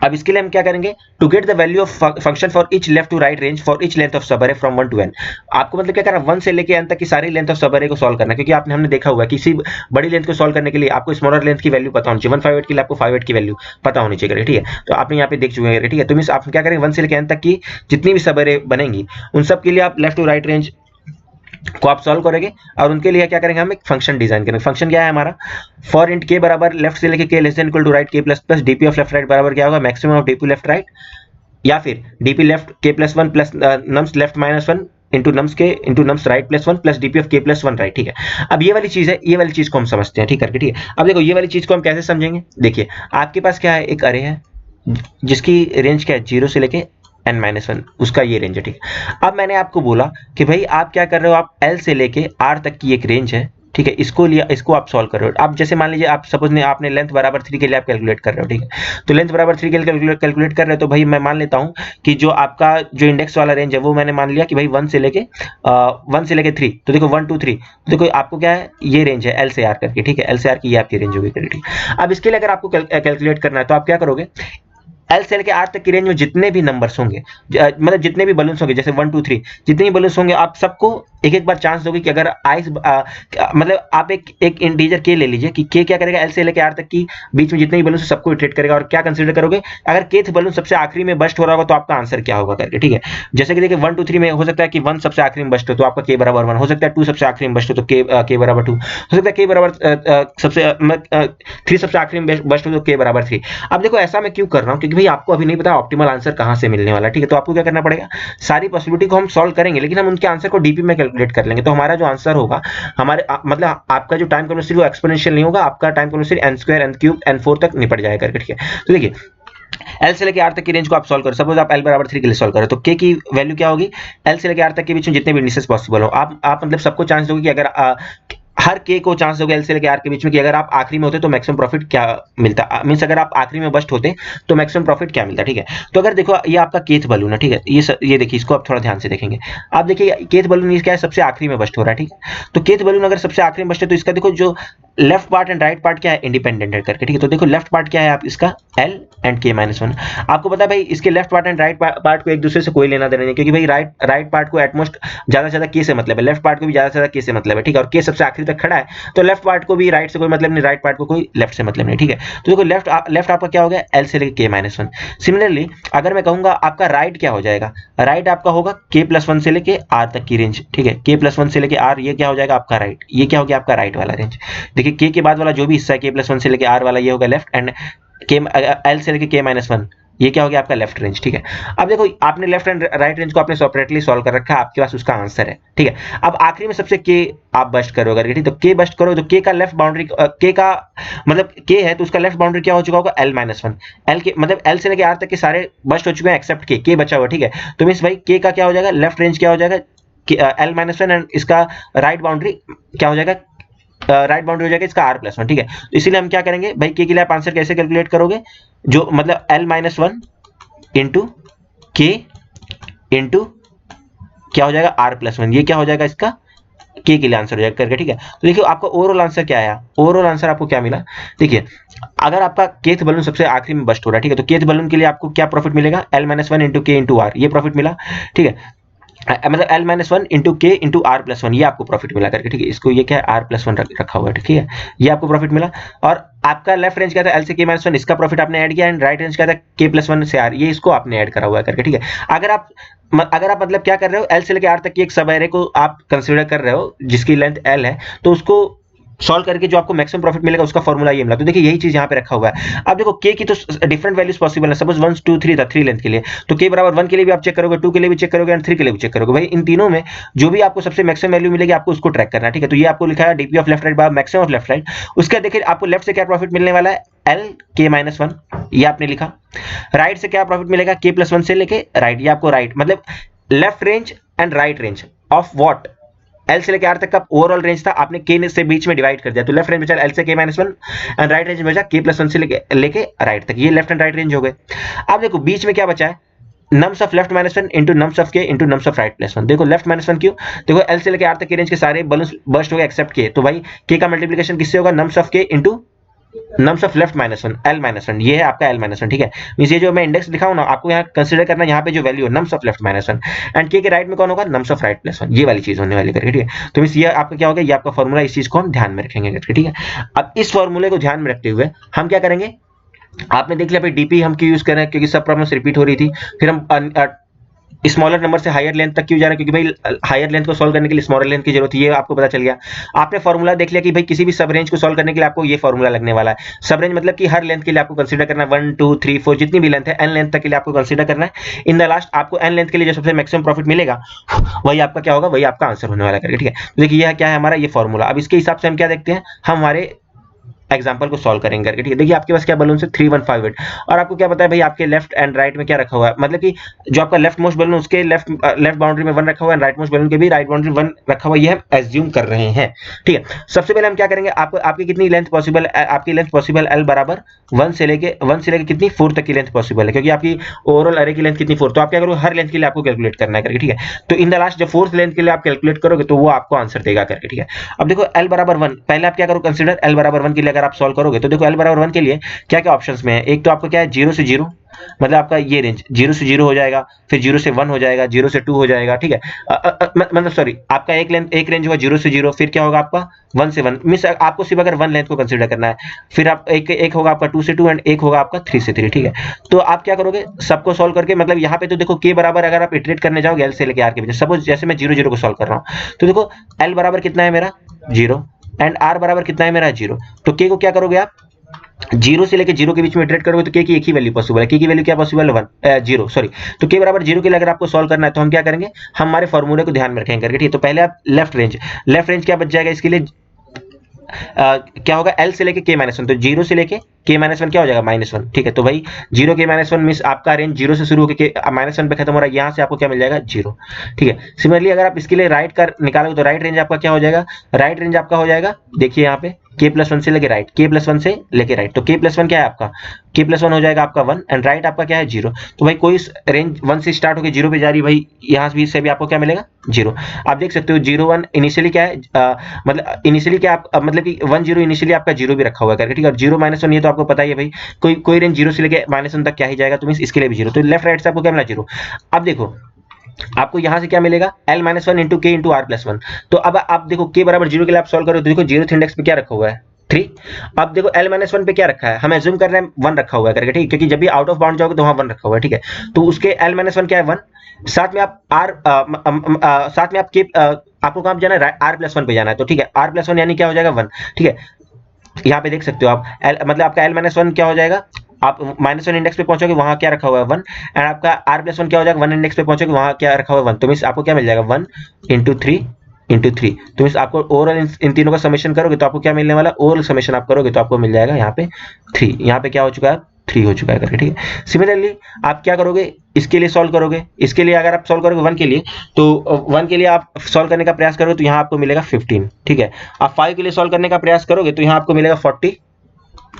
अब इसके लिए हम क्या करेंगे, to get the value of function for each left to right range for each length of subarray from 1 to n। आपको मतलब क्या करना, 1 से लेके n तक की सारी लेंथ ऑफ सब अरे को सॉल्व करना है, क्योंकि हमने देखा हुआ है किसी बड़ी लेंथ को सॉल्व करने के लिए आपको स्मॉलर लेंथ की वैल्यू पता होनी चाहिए। 158 के लिए आपको 58 की वैल्यू पता होनी चाहिए, ठीक है। तो आपने यहाँ पे देख चुके हैं, ठीक है। तो मींस आप क्या करेंगे 1 से लेके n तक की जितनी भी सब अरे बनेंगी उन सब के लिए आप लेफ्ट टू राइट रेंज को आप सॉल्व करेंगे और उनके लिए क्या करेंगे, हम एक फंक्शन डिजाइन करेंगे। फंक्शन क्या है हमारा, फॉर इंट के बराबर लेफ्ट से लेके k less than equal to right k plus plus dp of left right बराबर क्या होगा, maximum of dp left right, या फिर dp left k plus 1 plus nums left -1 into nums k into nums right +1 plus dp of k plus 1 right, ठीक है। अब ये वाली चीज है, ये वाली चीज को हम समझते हैं, ठीक करके, ठीक है। अब देखो ये वाली चीज को हम कैसे समझेंगे, देखिए आपके पास क्या है, एक अरे है जिसकी रेंज क्या है 0 से लेके n-1, उसका ये रेंज है, ठीक है। अब मैंने आपको बोला कि भाई आप क्या कर रहे हो, आप L से लेके R तक की एक रेंज है, ठीक है, इसको आप सॉल्व कर रहे हो। आप जैसे मान लीजिए आप सपोज ने आपने लेंथ बराबर 3 के लिए आप कैलकुलेट कर रहे हो, ठीक है। तो लेंथ बराबर 3 के लिए कैलकुलेट कर रहे हो तो भाई मैं मान लेता हूं कि जो आपका जो इंडेक्स वाला रेंज है वो मैंने मान लिया कि भाई 1 से लेके 3, तो देखो 1 2 3, तो देखो आपको क्या है, ये रेंज है L से R करके, ठीक है। L से R की ये आपकी रेंज होगी, ठीक है। अब इसके लिए अगर आपको कैलकुलेट करना है तो आप क्या करोगे, L से लेके R तक की रेंज में जितने भी नंबर्स होंगे, मतलब जितने भी बलून्स होंगे, जैसे 1 2 3 जितने भी बलून्स होंगे, आप सबको एक एक बार चांस दोगे कि अगर मतलब आप एक इंटीजर k ले लीजिए कि k क्या करेगा, L से लेके R तक की बीच में जितने भी बलून सबको इटरेट करेगा और क्या कंसीडर करोगे, अगर kth बलून सबसे आखिरी में बस्ट हो रहा होगा तो आपका आंसर क्या होगा करके, ठीक है। जैसे कि देखिए 1 2 3 में हो सकता है कि 1 सबसे आखिरी में बस्ट हो तो आपका k बराबर 1 हो सकता है, 2 सबसे आखिरी में बस्ट हो तो k बराबर 2 हो सकता है, k बराबर सबसे 3 सबसे आखिरी में बस्ट हो तो k बराबर 3। अब देखो ऐसा मैं क्यों कर रहा हूँ, क्योंकि भाई आपको अभी नहीं पता ऑप्टिमल आंसर कहां से मिलने वाला है, ठीक है। तो आपको क्या करना पड़ेगा, सारी पॉसिबिलिटी को हम सॉल्व करेंगे लेकिन हम उनके आंसर को डीपी में कैलकुलेट कर लेंगे। तो हमारा जो आंसर होगा, हमारे मतलब आपका जो टाइम कॉम्प्लेक्सिटी वो एक्सपोनेंशियल नहीं होगा, आपका time complexity n² n³ n4 तक निपट जाएगा करके, ठीक है। तो देखिए L से लेके R तक की रेंज को आप सॉल्व करो, सपोज आप L बराबर 3 के लिए सॉल्व करो तो K की वैल्यू क्या होगी, L से लेके R तक के बीच में जितने भी इंडिसेस पॉसिबल हो, आप मतलब सबको चांस दोगे कि अगर हर के को चांस होगा एल से लेके आर के बीच में कि अगर आप आखिरी में होते तो मैक्सिमम प्रॉफिट क्या मिलता, मींस अगर आप आखिरी में बस्ट होते तो मैक्सिमम प्रॉफिट क्या मिलता, ठीक है। तो अगर देखो ये आपका केथ बलून है, ठीक है, ये देखिए, इसको आप थोड़ा ध्यान से देखेंगे। आप देखिए केथ बलून ये क्या है, सबसे आखिरी में बस्ट हो रहा है, ठीक है। तो केथ बलून अगर सबसे आखिरी में बस्ट है तो इसका देखो जो left part and right part क्या है, इंडिपेंडेंट है करके, ठीक है। तो देखो लेफ्ट पार्ट क्या है आप इसका एल एंड के माइनस वन। आपको पता है भाई इसके left part and right part को एक दूसरे से कोई लेना देना नहीं, क्योंकि भाई राइट पार्ट को एटमोस्ट ज्यादा से ज्यादा के से मतलब है, लेफ्ट पार्ट को भी ज्यादा से ज्यादा के से मतलब है, ठीक है। और के सबसे आखिरी तक खड़ा है तो लेफ्ट पार्ट को भी राइट से कोई मतलब नहीं, राइट पार्ट को कोई लेफ्ट से मतलब नहीं, ठीक है। तो देखो लेफ्ट आपका क्या हो गया, एल से लेके के माइनस वन। सिमिलरली अगर मैं कहूंगा आपका राइट क्या हो जाएगा, राइट आपका होगा के प्लस वन से लेके आर तक की रेंज, ठीक है। के प्लस वन से लेके आर, ये क्या हो जाएगा आपका राइट, ये क्या हो गया आपका राइट वाला रेंज। देखिए के के बाद वाला जो भी हिस्सा है के प्लस वन से लेके आर वाला, ये होगा लेफ्ट, एंड के एल से लेके के माइनस वन, ये क्या हो गया आपका लेफ्ट रेंज, ठीक है। अब देखो आपने लेफ्ट एंड राइट रेंज को आपने सेपरेटली सॉल्व कर रखा है, आपके पास उसका आंसर है, ठीक है। अब आखिरी में सबसे के आप बस्ट करोगे, ठीक है, तो के बस्ट करो तो के का लेफ्ट बाउंड्री, के का मतलब के है तो उसका लेफ्ट बाउंड्री क्या हो चुका होगा, एल माइनस वन। एल के मतलब एल से लेके आर तक के सारे बस्ट हो चुके हैं एक्सेप्ट के बचा हुआ, ठीक है। तो मींस भाई के का क्या हो जाएगा, लेफ्ट रेंज क्या हो जाएगा एल माइनस वन, एंड इसका राइट बाउंड्री क्या हो जाएगा, राइट बाउंड्री हो जाएगा इसका आर प्लस वन, ठीक है। तो इसीलिए हम क्या करेंगे भाई, के लिए आप आंसर कैसे कैलकुलेट करोगे, जो मतलब एल माइनस वन इंटू के इंटू क्या हो जाएगा आर प्लस वन, ये क्या हो जाएगा इसका के लिए आंसर हो जाएगा करके, ठीक है। तो देखिए आपका ओवरऑल आंसर क्या आया, ओवरऑल आंसर आपको क्या मिला। देखिए अगर आपका केथ बलून सबसे आखिरी में बस्ट हो रहा है, ठीक है, तो केथ बलून के लिए आपको क्या प्रॉफिट मिलेगा, एल माइनस वन इंटू के इंटू आर, ये प्रॉफिट मिला, ठीक है। मतलब एल माइनस वन इंटू के इंटू आर प्लस वन, ये आपको प्रॉफिट मिला करके, ठीक है। इसको ये क्या है आर प्लस वन रखा हुआ है, ठीक है, ये आपको प्रॉफिट मिला। और आपका लेफ्ट रेंज क्या था, एल से के माइनस वन, इसका प्रॉफिट आपने ऐड किया, एंड राइट रेंज क्या था, के प्लस वन से आर, ये इसको आपने ऐड करा हुआ है करके, ठीक है। अगर आप मतलब क्या कर रहे हो, एल से लेके आर तक की एक सब एरे को आप कंसीडर कर रहे हो जिसकी लेंथ एल है, तो उसको सॉल्व करके जो आपको मैक्सिमम प्रॉफिट मिलेगा उसका फॉर्मूला ये मिला। तो देखिए यही चीज यहाँ पे रखा हुआ है। अब देखो के की तो डिफरेंट वैल्यूज पॉसिबल है, सपोज 1 2 3 था 3 लेंथ के लिए, तो के बराबर 1 के लिए भी आप चेक करोगे, 2 के लिए भी चेक करोगे, एंड 3 के लिए भी चेक करोगे। भाई इन तीनों में जो भी आपको सबसे मैक्सिमम वैल्यू मिलेगी आपको उसको ट्रैक करना है, ठीक है। तो ये आपको लिखा है DP of left right by maximum of left right. उसका देखिए आपको लेफ्ट से क्या प्रॉफिट मिलने वाला है, एल के माइनस वन, ये आपने लिखा। राइट से क्या प्रॉफिट मिलेगा, के प्लस वन से लेके राइट, ये आपको राइट मतलब left range and right range of what, L से लेके आर तक का ओवरऑल रेंज था, आपने के से बीच में डिवाइड कर दिया, तो लेफ्ट रेंज बचा एल से के minus one, and right range बचा के प्लस वन से लेके राइट तक, ये लेफ्ट एंड राइट रेंज हो गए। अब देखो बीच में क्या बचा है, nums of left minus one into nums of k into nums of right plus one. देखो लेफ्ट माइनस वन क्यों, देखो एल से लेके आर तक के रेंज के सारे बलून्स बर्स्ट हो गए एक्सेप्ट के, तो भाई के का मल्टीप्लिकेशन किससे होगा, nums of k into nums of left minus one, L minus one, ये है आपका एल माइनस वन, ठीक है। मींस ये जो मैं इंडेक्स लिखा हूं ना, आपको यहाँ कंसीडर करना है यहाँ पे जो वैल्यू है nums of left minus one, and के राइट में कौन होगा, nums of right plus one, ये वाली चीज होने वाली करके, ठीक है। तो मींस ये आपका क्या होगा, ये आपका फॉर्मूला, इस चीज को हम ध्यान में रखेंगे करके, ठीक है। अब इस फॉर्मूले को ध्यान में रखते हुए हम क्या करेंगे, आपने देख लिया भाई डीपी हम क्यों यूज कर रहे हैं, क्योंकि सब प्रॉब्लम्स रिपीट हो रही थी। फिर हम स्मॉलर नंबर से हायर लेंथ तक क्यों जा रहे हैं, क्योंकि भाई हायर लेंथ को सॉल्व करने के लिए स्मॉलर लेंथ की जरूरत है, ये आपको पता चल गया। आपने फॉर्मूला देख लिया कि भाई किसी भी सब रेंज को सॉल्व करने के लिए आपको ये फॉर्मूला लगने वाला है। सब रेंज मतलब कि हर लेंथ के लिए आपको कंसीडर करना है 1 2 3 4 जितनी भी लेंथ है, एन लेंथ तक के लिए आपको कंसीडर करना है। इन द लास्ट आपको एन लेंथ के लिए जो सबसे मैक्सिमम प्रॉफिट मिलेगा वही आपका क्या होगा, वही आपका आंसर होने वाला है, ठीक है। तो देखिए यह क्या है हमारा ये फॉर्मूला। अब इसके हिसाब से हम क्या देखते हैं, हम हमारे एग्जाम्पल को सॉल्व करेंगे करके, ठीक है। देखिए आपके पास क्या बलून है 3158, और आपको क्या पता है भाई आपके लेफ्ट एंड राइट में क्या रखा हुआ है, मतलब कि जो आपका लेफ्ट मोस्ट बलून उसके लेफ्ट बाउंड्री में 1 रखा हुआ है, राइट मोस्ट बलून के भी राइट बाउंड्री 1 रखा हुआ है, ये हम एज्यूम कर रहे हैं, ठीक है। सबसे पहले हम क्या करेंगे, आपकी कितनी लेंथ पॉसिबल, आपकी लेंथ पॉसिबल एल बराबर 1 से लेके कितनी 4 तक की लेंथ पॉसिबल है, क्योंकि आपकी ओवरऑल अरे की लेंथ कितनी 4, तो आप क्या करोगे हर लेंथ के लिए आपको कैलकुलेट करना है करके, ठीक है। तो इन द लास्ट जब 4th लेंथ के लिए आप कैलकुलेट करोगे तो वो आपको आंसर देगा करके, ठीक है। अब देखो एल बराबर 1, पहले आप क्या करो कंसीडर एल बराबर 1 के लिए अगर आप सॉल्व करोगे तो एल बराबर 1 के लिए क्या क्या ऑप्शंस में है, एक तो आपको क्या है 0 से 0, मतलब आपका ये रेंज 0 से 0 हो जाएगा, फिर 0 से 1 हो जाएगा, 0 से 2 हो जाएगा, ठीक है। मतलब सॉरी आपका एक रेंज होगा 0 से 0, फिर क्या होगा आपका 1 से 1, मींस आपको सिर्फ अगर 1 लेंथ को कंसीडर करना है, फिर आप एक होगा आपका 2 से 2 एंड एक होगा आपका 3 से 3, ठीक है। तो आप क्या करोगे सबको सॉल्व करके, मतलब यहाँ पे तो देखो के बराबर अगर आप इटरेट करने जाओगे एल से लेके आर के बीच, सपोज जैसे मैं 0 0 को सॉल्व कर रहा हूँ, तो देखो एल बराबर कितना है मेरा 0 एंड आर बराबर कितना है मेरा 0, तो के को क्या करोगे आप 0 से लेके 0 के बीच में इटरेट करोगे तो के की एक ही वैल्यू पॉसिबल है, के की वैल्यू क्या पॉसिबल है 0 सॉरी। तो के बराबर 0 के लिए अगर आपको सॉल्व करना है तो हम क्या करेंगे, हम हमारे फॉर्मूले को ध्यान में रखेंगे करके, ठीक है। तो पहले आप लेफ्ट रेंज क्या बच जाएगा इसके लिए, क्या होगा एल से लेके के माइनस वन, तो जीरो से लेके के माइनस वन क्या हो जाएगा माइनस वन, ठीक है। तो भाई जीरो के माइनस वन मीन आपका रेंज जीरो से शुरू होकर माइनस वन पे खत्म हो रहा है, यहाँ से आपको क्या मिल जाएगा जीरो, ठीक है। सिमिलरली अगर आप इसके लिए राइट का निकालोगे तो राइट रेंज आपका क्या हो जाएगा, राइट रेंज आपका हो जाएगा, देखिए यहाँ पे के प्लस वन से लेके राइट, के प्लस वन से लेके राइट, तो के प्लस वन क्या है आपका, के प्लस वन हो जाएगा आपका वन, एंड राइट आपका क्या है जीरो। तो भाई कोई रेंज वन से स्टार्ट होकर जीरो पे जा रही है, भाई यहाँ भी से भी आपको क्या मिलेगा जीरो। आप देख सकते हो जीरो वन इनिशियली क्या है, मतलब इनिशियली क्या आप मतलब कि वन जीरो इनिशियली आपका जीरो भी रखा हुआ है करके, ठीक है। और जीरो माइनस वन ये तो आपको पता ही है भाई, कोई रेंज जीरो से लेके माइनस वन तक क्या ही जाएगा, तो मीन इसके लिए भी जीरो, तो लेफ्ट राइट से आपको क्या मिला जीरो। अब देखो आपको यहां से क्या मिलेगा एल माइनस वन इंटू के इंटू आर प्लस वन। तो अब आप देखो के बराबर जीरो के लिए आप सॉल्व करो तो देखो जीरो इंडेक्स पे क्या रखा हुआ है 3। अब देखो एल माइनस वन पे क्या रखा है, हम एज्यूम कर रहे हैं वन रखा हुआ है करके, ठीक है, क्योंकि जब भी आउट ऑफ बाउंड जाओगे तो वहां वन रखा हुआ है, ठीक है। तो उसके एल माइनस वन क्या है वन, साथ में आप आर साथ में आप के आपको कहां जाना है आर प्लस वन पे जाना है, तो ठीक है आर प्लस वन यानी क्या हो जाएगा वन, ठीक है। यहाँ पे देख सकते हो आप मतलब आपका एल माइनस वन क्या हो जाएगा, आप माइनस वन इंडेक्स पे पहुंचोगे वहां क्या रखा हुआ है वन, एंड आपका आर प्लस वन क्या हो जाएगा वन इंडेक्स पे पहुंचोगे वहां क्या रखा हुआ है वन, तो मीन आपको क्या मिल जाएगा वन इंटू थ्री, तो मीन आपको ओवरऑल इन तीनों का समेशन करोगे तो आपको क्या मिलने वाला, ओवरऑल समेशन आप करोगे तो आपको मिल जाएगा यहाँ पे 3, यहाँ पे क्या हो चुका है 3 हो चुका है करके, ठीक है। सिमिलरली आप क्या करोगे, इसके लिए सॉल्व करोगे, इसके लिए अगर आप सॉल्व करोगे वन के लिए तो वन के लिए आप सॉल्व करने का प्रयास करोगे तो यहाँ आपको मिलेगा 15, ठीक है। आप 5 के लिए सॉल्व करने का प्रयास करोगे तो यहाँ आपको मिलेगा 40,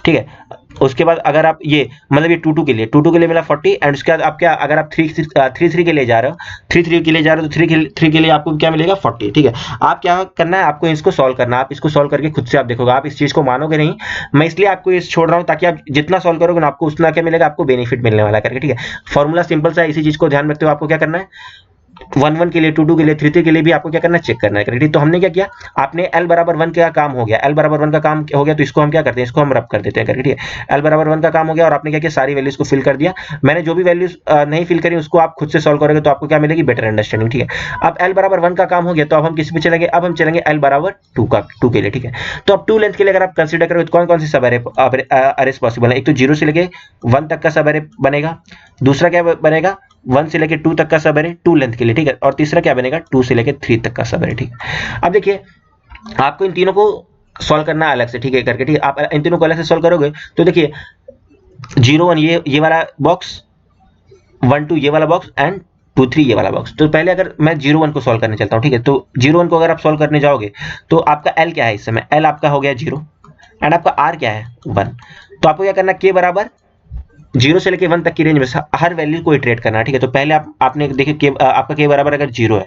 ठीक है। उसके बाद अगर आप ये मतलब ये टू के लिए मिला 40, एंड उसके बाद आप क्या अगर आप 3 के लिए जा रहे हो, 3 के लिए जा रहे हो तो 3 के लिए आपको क्या मिलेगा 40, ठीक है। आप क्या करना है, आपको इसको सॉल्व करना है, आप इसको सॉल्व करके खुद से आप देखोगे, आप इस चीज को मानोगे नहीं, मैं इसलिए आपको ये छोड़ रहा हूँ ताकि आप जितना सॉल्व करोगे ना आपको उतना क्या मिलेगा, आपको बेनिफिट मिलने वाला करके, ठीक है। फॉर्मूला सिंपल सा है, इसी चीज को ध्यान रखते हुए आपको क्या करना है, 1 के लिए 2 के लिए 3 के लिए भी आपको क्या करना है, चेक करना है करेक्ट। तो हमने क्या किया, आपने एल बराबर 1 का काम हो गया, एल बराबर 1 का काम हो गया तो इसको हम क्या करते हैं, इसको हम रब कर देते हैं करेक्ट, ठीक है। एल बराबर 1 का काम हो गया और आपने क्या किया, सारी वैल्यूज को फिल कर दिया। मैंने जो भी वैल्यूज नहीं फिल करी उसको आप खुद से सॉल्व करोगे तो आपको क्या मिलेगी, बेटर अंडरस्टैंडिंग, ठीक है। अब एल बराबर 1 का काम हो गया तो अब हम किस पे चलेंगे, अब हम चलेंगे एल बराबर 2 के लिए, ठीक है। तो अब 2 लेंथ के लिए अगर आप कंसीडर करोगे तो कौन कौन सी सब अरेज पॉसिबल है, एक तो 0 से लेके 1 तक का सब अरे बनेगा, दूसरा क्या बनेगा 1 से लेके 2 तक का सब अरे 2 लेंथ के लिए, ठीक है, और तीसरा क्या बनेगा 2 से लेके 3 तक का सब अरे, ठीक है। अब देखिए आपको इन तीनों को सॉल्व करना अलग से, ठीक है करके, ठीक है। आप इन तीनों को अलग से सॉल्व करोगे तो देखिए 0 1 ये वाला बॉक्स, 1 2 ये वाला बॉक्स, एंड 2 3 ये वाला बॉक्स। तो पहले अगर मैं 0 1 को सॉल्व करने चलता हूँ, ठीक है। तो 0 1 को अगर आप सॉल्व करने जाओगे तो आपका एल क्या है, इस समय एल आपका हो गया 0 एंड आपका आर क्या है 1। तो आपको क्या करना, के बराबर 0 से लेके 1 तक की रेंज में हर वैल्यू को इटरेट करना है, ठीक है। तो पहले आपने देखिए आपका के बराबर अगर 0 है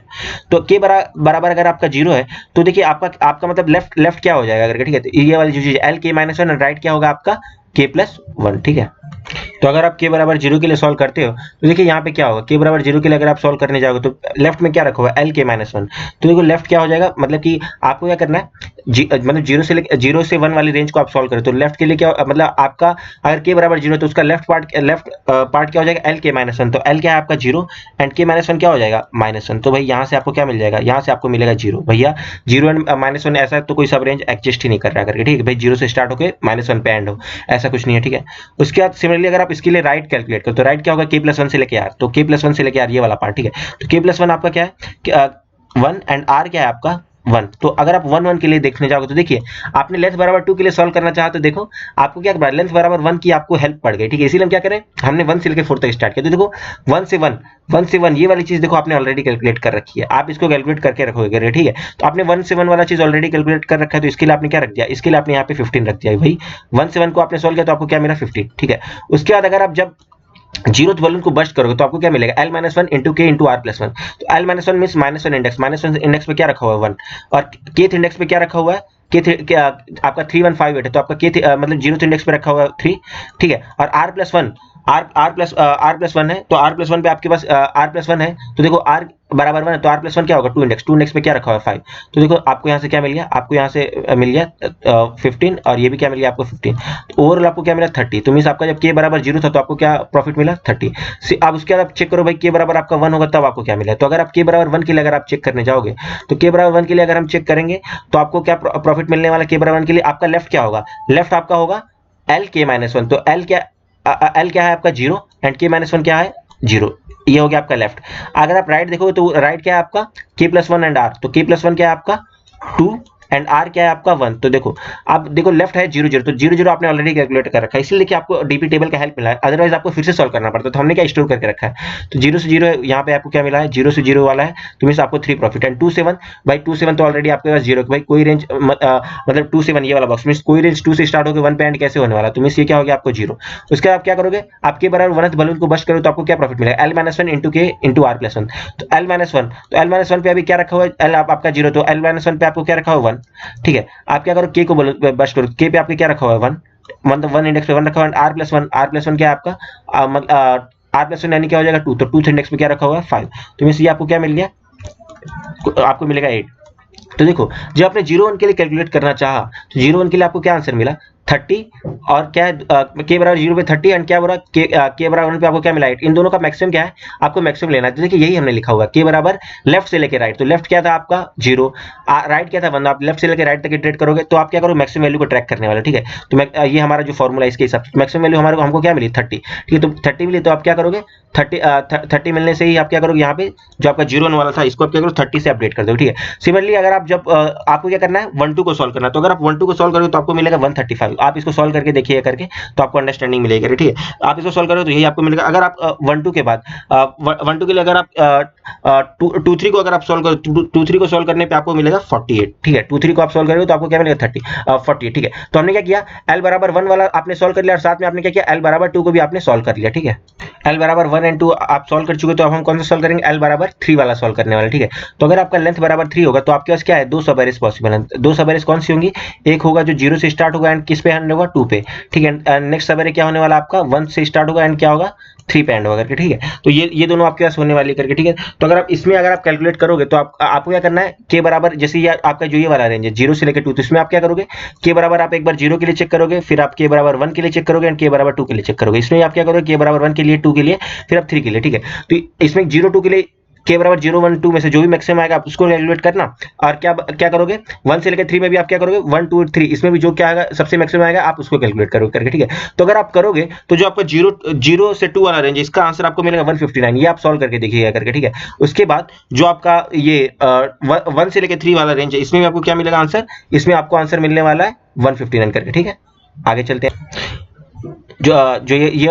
तो के बराबर अगर आपका 0 है तो देखिए आपका मतलब लेफ्ट क्या हो जाएगा अगर, ठीक है। तो ये वाली जो चीज एल के माइनस वन, राइट क्या होगा आपका के प्लस 1, ठीक है। तो अगर आप के बराबर 0 के लिए सॉल्व करते हो तो देखिए यहाँ पे क्या होगा, के बराबर 0 के लिए अगर आप सॉल्व करने जाओगे तो लेफ्ट में क्या रखा हुआ है एल के माइनस 1, तो देखो लेफ्ट क्या हो जाएगा, मतलब कि आपको क्या करना है मतलब 0 से 1 वाली रेंज को आप सॉल्व करें तो लेफ्ट के लिए क्या मतलब आपका अगर के बराबर 0 है तो उसका लेफ्ट पार्ट क्या हो जाएगा एल के माइनस 1, तो एल क्या है आपका 0 एंड के माइनस 1 क्या हो जाएगा -1। तो भाई यहाँ से आपको क्या मिल जाएगा, यहाँ से आपको मिलेगा 0, भैया 0 एंड -1 ऐसा तो कोई सब रेंज एग्जिस्ट ही नहीं कर रहा करके, ठीक है भाई। 0 से स्टार्ट होकर -1 पे एंड हो, ऐसा कुछ नहीं है, ठीक है। उसके बाद सिमिलरली अगर आप इसके लिए राइट कैलकुलेट करो तो राइट क्या होगा के प्लस 1 से लेके आर, तो के प्लस 1 से लेके आर ये वाला पार्ट, ठीक है। तो के प्लस 1 आपका क्या है 1 एंड आर क्या है आपका 1। तो अगर आप 1 1 के लिए देखने जाओगे तो देखिए आपने लेंथ बराबर 2 के लिए सॉल्व करना चाहा तो देखो आपको क्या लेंथ बराबर 1 की आपको हेल्प पड़ गई, ठीक है। इसीलिए हम क्या करें, हमने 1 से लेकर 4 तक स्टार्ट किया। तो देखो 1 से 1 ये वाली चीज देखो आपने ऑलरेडी कैलकुलेट कर रखी है, आप इसको कैलकुलेट करके रखोगे, ठीक है। तो आपने 1 से 1 वाला चीज ऑलरेडी कैलकुलेट कर रखा है तो इसके लिए आपने क्या रख दिया, इसके लिए आपने यहाँ पे 15 रख दिया भाई। 1 से 1 को आपने सॉल्व किया तो आपको क्या मिला 15, ठीक है। उसके बाद अगर आप जब 0th बलून को बस्ट करोगे तो आपको क्या मिलेगा L-1 इंटू के इंटू आर प्लस 1। तो L-1 मीन्स -1 इंडेक्स, -1 इंडेक्स पे क्या रखा हुआ है 1, और kth इंडेक्स पे क्या रखा हुआ है आपका 3158 है, तो आपका k मतलब 0th इंडेक्स पे रखा हुआ है 3, ठीक है। और r प्लस 1 है, तो r प्लस 1 पे आपके पास r प्लस 1 है, तो देखो r बराबर 1 है तो r प्लस 1 क्या होगा 2 इंडेक्स पे क्या रखा हुआ है 5। तो देखो आपको यहाँ से क्या मिल गया, आपको यहाँ से मिल गया 15 और ये भी क्या मिल गया आपको 15, तो ओवरऑल आपको क्या मिला 30। तो मीन्स आपका जब k बराबर 0 था तो आपको क्या प्रॉफिट मिला 30। अब उसके बाद आप चेक करो भाई k बराबर आपका 1 होगा तब आपको क्या मिला। तो अगर आप k बराबर 1 के लिए अगर आप चेक करने जाओगे तो k बराबर 1 के लिए अगर हम चेक करेंगे तो आपको क्या प्रॉफिट मिलने वाला k बराबर 1 के लिए, आपका लेफ्ट क्या होगा, लेफ्ट आपका होगा एल के माइनस 1। तो एल क्या है आपका 0 एंड के माइनस 1 क्या है 0, ये हो गया आपका लेफ्ट। अगर आप राइट देखोगे तो राइट क्या है आपका k प्लस 1 एंड r, तो k प्लस 1 क्या है आपका 2 एंड आर क्या है आपका 1। तो देखो आप देखो लेफ्ट है 0 0, तो 0 0 आपने ऑलरेडी कैलकुलेट कर रखा है, इसलिए देखिए आपको डीपी टेबल का हेल्प मिला है, अदरवाइज आपको फिर से सॉल्व करना पड़ता। तो हमने क्या स्टोर करके रखा है, तो 0 से 0 यहाँ पे आपको क्या मिला है, 0 से 0 वाला है, तो मींस आपको 3 प्रॉफिट। एंड 2 से 1 भाई 2 से 1 तो ऑलरेडी आपके पास 0, भाई कोई रेंज मतलब 2 से 1 ये वाला बॉक्स मींस कोई रेंज 2 से स्टार्ट होकर 1 पे एंड कैसे होने वाला, तो मींस ये क्या हो गया आपको 0। उसके बाद आप क्या करोगे, आपके बराबर 1th बलून को बस्ट करो तो आपको क्या प्रॉफिट मिलेगा, L-1 इंटू के इंटू R प्लस 1। तो L-1, तो L-1 पे अभी क्या रखा हुआ है, L आपका 0, तो L-1 पे आपको क्या रखा हुआ है 1, ठीक है। आप क्या करो K को बस्ट करो, K पे आपके क्या रखा हुआ है 1, मतलब 1 इंडेक्स पे 1 रखा हुआ है। R प्लस 1 क्या है आपका R प्लस 1 यानी क्या हो जाएगा 2, तो 2th इंडेक्स पे क्या रखा हुआ है 5, तो मींस ये आपको क्या मिल गया, आपको मिलेगा 8। तो देखो जब आपने 0 1 के लिए कैलकुलेट करना चाहा तो 0 1 के लिए आपको क्या आंसर मिला 30, और क्या है के बराबर 0 पे 30 एंड क्या बराबर के बराबर 1 पे आपको क्या मिला 8। इन दोनों का मैक्सिमम क्या है, आपको मैक्सिमम लेना है। तो देखिए यही हमने लिखा हुआ है, के बराबर लेफ्ट से लेके राइट, तो लेफ्ट क्या था आपका 0, राइट क्या था 1, आप लेफ्ट से लेके राइट तक इटरेट करोगे तो आप क्या करोगे मैक्सिमम वैल्यू को ट्रैक करने वाला, ठीक है। तो ये हमारा जो फॉर्मूला इसके हिसाब से मैक्सिमम वैल्यू हमारे को हमको क्या मिली 30, ठीक है। तो 30 मिली तो आप क्या करोगे 30 मिलने से ही आप क्या करोगे यहाँ पे जो आपका 0 1 वाला था इसको आप क्या करो 30 से अपडेट कर दो, ठीक है। सिमिलरली अगर आप जब आपको क्या करना है 1 2 को सॉल्व करना है, तो अगर आप 1 2 को सॉल्व करोगे तो आपको मिलेगा 135। आप इसको सॉल्व करके देखिए करके तो आपको अंडरस्टैंडिंग मिलेगी, ठीक है। आप इसको सॉल्व करोगे तो यही आपको मिलेगा। अगर आप 1 2 के बाद 1 2 के लिए अगर आप 2 3 को अगर आप सॉल्व करो 2 3 को सॉल्व करने पे आपको मिलेगा 48, ठीक है। 2 3 को आप सॉल्व करोगे तो आपको क्या मिलेगा 48, ठीक है। तो हमने क्या किया L बराबर 1 वाला आपने सॉल्व कर लिया और साथ में आपने क्या किया L बराबर 2 को भी आपने सॉल्व कर लिया, ठीक है। L बराबर 1 एंड 2 आप सॉल्व कर चुके, तो अब हम कौन सा सॉल्व करेंगे L बराबर 3 वाला सॉल्व करने वाला, ठीक है। तो अगर आपका लेंथ बराबर 3 होगा तो आपके पास क्या है 2 सब एरेस पॉसिबल है। 2 सब एरेस कौन सी होंगी, एक होगा जो 0 से स्टार्ट होगा एंड किस पे एंड होगा 2 पे, ठीक है। नेक्स्ट सब एरे क्या होने वाला आपका 1 से स्टार्ट होगा एंड क्या होगा 3 पे एंड होगा करके, ठीक है। तो ये दोनों आपके पास होने वाली करके, ठीक है। तो अगर आप इसमें अगर आप कैलकुलेट करोगे तो आपको क्या करना है के बराबर जैसे ये आपका जो ये वाला रेंज है 0 से लेकर 2, तो इसमें आप क्या करोगे के बराबर आप एक बार 0 के लिए चेक करोगे, फिर आप के बराबर 1 के लिए चेक करोगे एंड के बराबर 2 के लिए चेक करोगे। इसमें आप क्या करोगे के बराबर 1 के लिए 2 के लिए फिर आप 3 के लिए, ठीक है। तो इसमें 0 2 के लिए के बराबर 0 1 2 में से जो भी मैक्सिमम आएगा आप उसको कैलकुलेट करना, और क्या करोगे 1 से लेकर 3 में भी आप क्या करोगे 1 2 3 इसमें भी जो क्या आएगा सबसे मैक्सिमम आएगा आप उसको कैलकुलेट करोगे करके, ठीक है। तो अगर आप करोगे तो जो आपका 0 से 2 वाला रेंज है इसका आंसर आपको मिलेगा 159, ये आप सॉल्व करके देखिएगा करके, ठीक है। उसके बाद जो आपका ये 1 से लेकर 3 वाला रेंज है इसमें भी आपको क्या मिलेगा आंसर, इसमें आपको आंसर मिलने वाला है 159 करके, ठीक है। आगे चलते हैं। जो ये